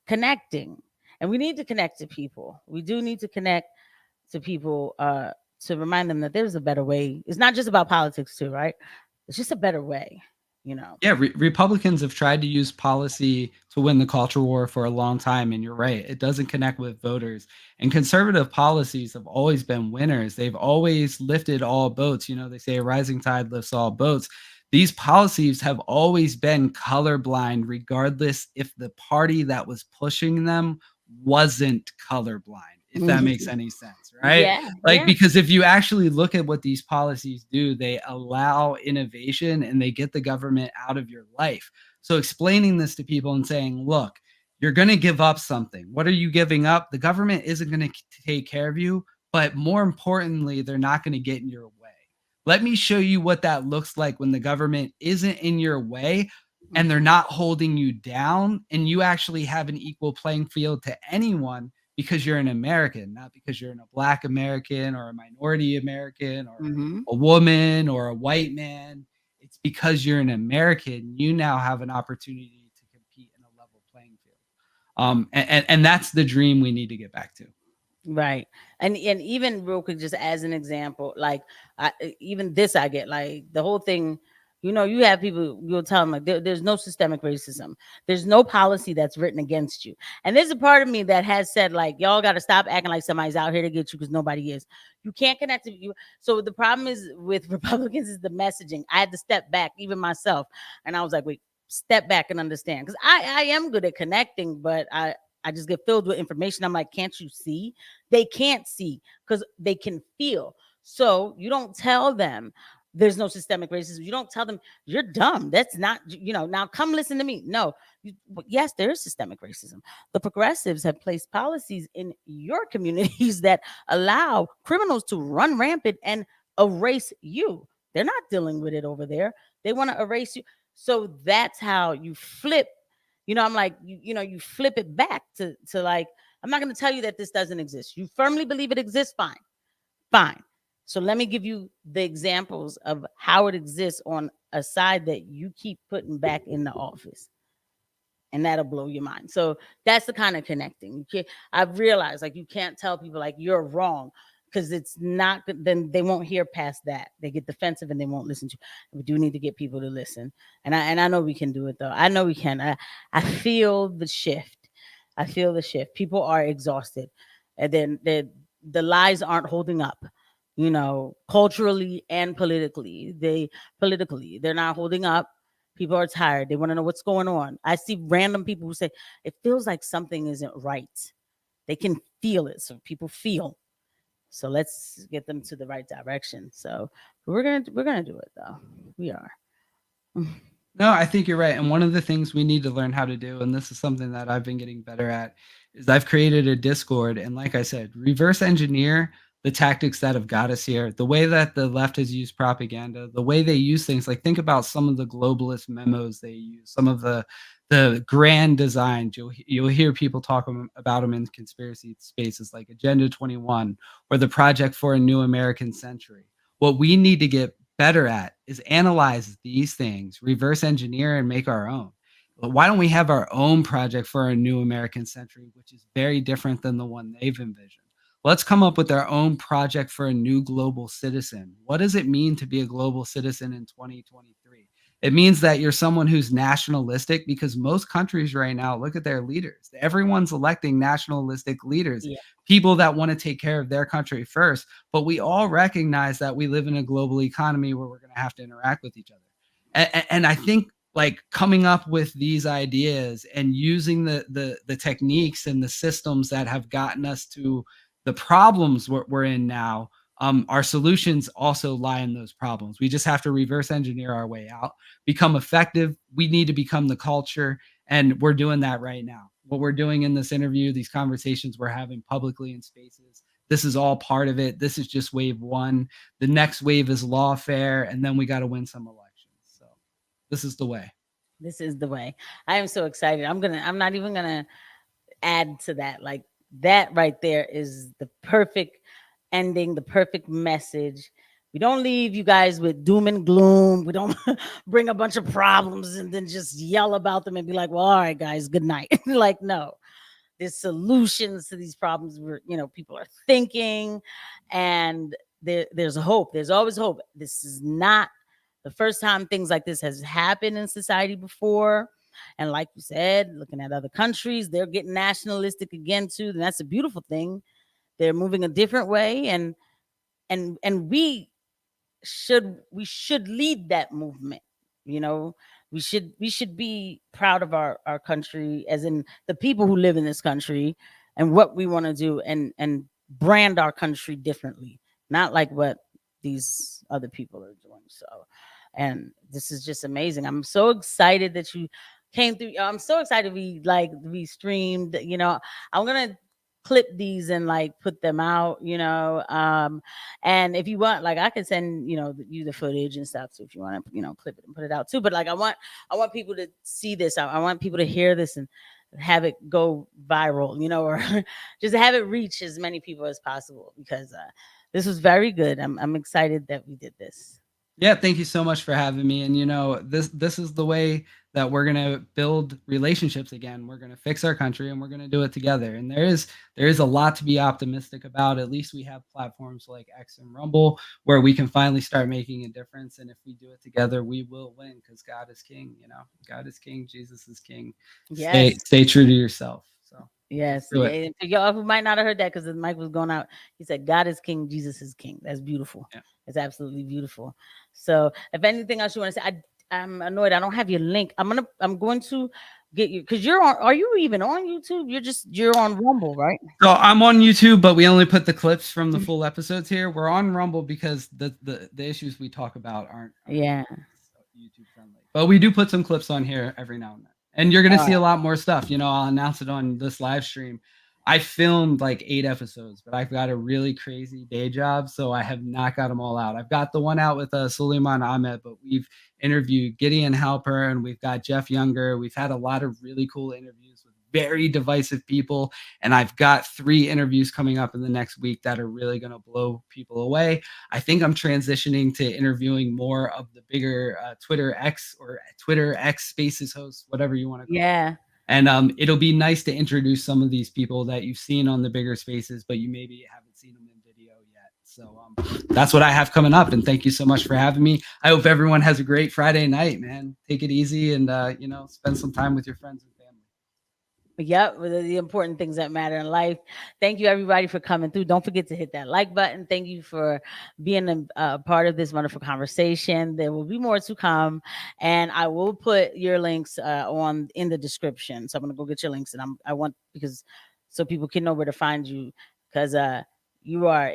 connecting. And we need to connect to people. We do need to connect to people, to remind them that there's a better way. It's not just about politics too, right? It's just a better way, Yeah, Republicans have tried to use policy to win the culture war for a long time, and you're right, it doesn't connect with voters. And conservative policies have always been winners. They've always lifted all boats. They say a rising tide lifts all boats. These policies have always been colorblind, regardless if the party that was pushing them wasn't colorblind, if that makes any sense, right? Yeah. Because if you actually look at what these policies do, they allow innovation and they get the government out of your life. So explaining this to people and saying, look, you're going to give up something. What are you giving up? The government isn't going to take care of you, but more importantly, they're not going to get in your way. Let me show you what that looks like when the government isn't in your way and they're not holding you down, and you actually have an equal playing field to anyone, because you're an American, not because you're a Black American or a minority American or a woman or a white man. It's because you're an American. You now have an opportunity to compete in a level playing field. And that's the dream we need to get back to. Right. And even real quick, just as an example, like even this, I get like the whole thing You have people, you'll tell them like there's no systemic racism. There's no policy that's written against you. And there's a part of me that has said like, y'all got to stop acting like somebody's out here to get you because nobody is. You can't connect to you. So the problem is with Republicans is the messaging. I had to step back, even myself. And I was like, wait, step back and understand. Because I am good at connecting, but I just get filled with information. I'm like, can't you see? They can't see because they can feel. So you don't tell them there's no systemic racism. You don't tell them you're dumb. That's not, now come listen to me. No, yes, there is systemic racism. The progressives have placed policies in your communities that allow criminals to run rampant and erase you. They're not dealing with it over there. They want to erase you. So that's how you flip. I'm like, you flip it back to like, I'm not going to tell you that this doesn't exist. You firmly believe it exists. Fine. Fine. So let me give you the examples of how it exists on a side that you keep putting back in the office. And that'll blow your mind. So that's the kind of connecting. I've realized like you can't tell people like you're wrong because it's not, then they won't hear past that. They get defensive and they won't listen to you. We do need to get people to listen. And I know we can do it though. I know we can. I feel the shift. I feel the shift. People are exhausted. And then the lies aren't holding up, culturally and politically. They're not holding up. People are tired. They want to know what's going on. I see random people who say it feels like something isn't right. They can feel it. So people feel. So let's get them to the right direction. So we're gonna do it though. We are. No, I think you're right. And one of the things we need to learn how to do, and this is something that I've been getting better at, is I've created a Discord. And like I said, reverse engineer the tactics that have got us here, the way that the left has used propaganda, the way they use things. Like think about some of the globalist memos they use, some of the grand designs. You'll hear people talk about them in conspiracy spaces like Agenda 21 or the Project for a New American Century. What we need to get better at is analyze these things, reverse engineer, and make our own. But why don't we have our own project for a new American century, which is very different than the one they've envisioned? Let's come up with our own project for a new global citizen. What does it mean to be a global citizen in 2023? It means that you're someone who's nationalistic because most countries right now, look at their leaders. Everyone's electing nationalistic leaders, Yeah. people that want to take care of their country first. But we all recognize that we live in a global economy where we're going to have to interact with each other. And I think like coming up with these ideas and using the techniques and the systems that have gotten us to the problems we're in now, our solutions also lie in those problems. We just have to reverse engineer our way out, become effective. We need to become the culture, and we're doing that right now. What we're doing in this interview, these conversations we're having publicly in spaces, this is all part of it. This is just wave one. The next wave is lawfare, and then we got to win some elections. So this is the way. This is the way. I am so excited. I'm not even gonna add to that. Like that right there is the perfect ending, the perfect message. We don't leave you guys with doom and gloom. We don't bring a bunch of problems and then just yell about them and be like, well, all right, guys, good night. Like, no, there's solutions to these problems where, people are thinking, and there's hope. There's always hope. This is not the first time things like this has happened in society before. And like you said, looking at other countries, they're getting nationalistic again too. And that's a beautiful thing. They're moving a different way, and we should lead that movement. We should be proud of our country, as in the people who live in this country, and what we want to do, and brand our country differently, not like what these other people are doing. So, and this is just amazing. I'm so excited that you came through. I'm so excited we streamed. I'm gonna clip these and like put them out. And if you want, like, I can send you the footage and stuff. So if you want to clip it and put it out too. But like I want people to see this. I want people to hear this and have it go viral. Or just have it reach as many people as possible, because this was very good. I'm excited that we did this. Yeah, thank you so much for having me. And this is the way that we're gonna build relationships again. We're gonna fix our country, and we're gonna do it together. And there is a lot to be optimistic about. At least we have platforms like X and Rumble where we can finally start making a difference. And if we do it together, we will win because God is King. God is King. Jesus is King. Yes. Stay true to yourself. So let's Yes. do it. And for y'all who might not have heard that because the mic was going out, he said, God is King, Jesus is King. That's beautiful. Yeah. It's absolutely beautiful. So if anything else you want to say, I'm annoyed. I don't have your link. I'm going to get you because are you even on YouTube? You're on Rumble, right? So I'm on YouTube, but we only put the clips from the full episodes here. We're on Rumble because the issues we talk about aren't Yeah. YouTube friendly. But we do put some clips on here every now and then. And you're going to All see right. a lot more stuff. I'll announce it on this live stream. I filmed like 8 episodes, but I've got a really crazy day job, so I have not got them all out. I've got the one out with Suleiman Ahmed, but we've interviewed Gideon Halper and we've got Jeff Younger. We've had a lot of really cool interviews with very divisive people, and I've got 3 interviews coming up in the next week that are really going to blow people away. I think I'm transitioning to interviewing more of the bigger Twitter X Spaces hosts, whatever you want to call it. Yeah. And it'll be nice to introduce some of these people that you've seen on the bigger spaces, but you maybe haven't seen them in video yet. So that's what I have coming up. And thank you so much for having me. I hope everyone has a great Friday night, man. Take it easy and, spend some time with your friends and family. Yep, the important things that matter in life. Thank you, everybody, for coming through. Don't forget to hit that like button. Thank you for being a part of this wonderful conversation. There will be more to come, and I will put your links on in the description. So I'm gonna go get your links, and I want because so people can know where to find you because you are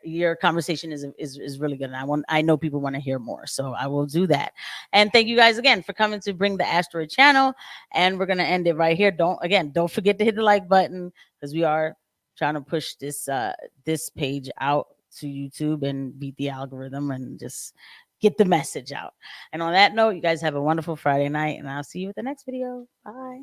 your conversation is really good, and I know people want to hear more, so I will do that. And thank you guys again for coming to Bring the Asteroid channel, and we're gonna end it right here. Don't forget to hit the like button because we are trying to push this page out to YouTube and beat the algorithm and just get the message out. And on that note, you guys have a wonderful Friday night, and I'll see you with the next video. Bye.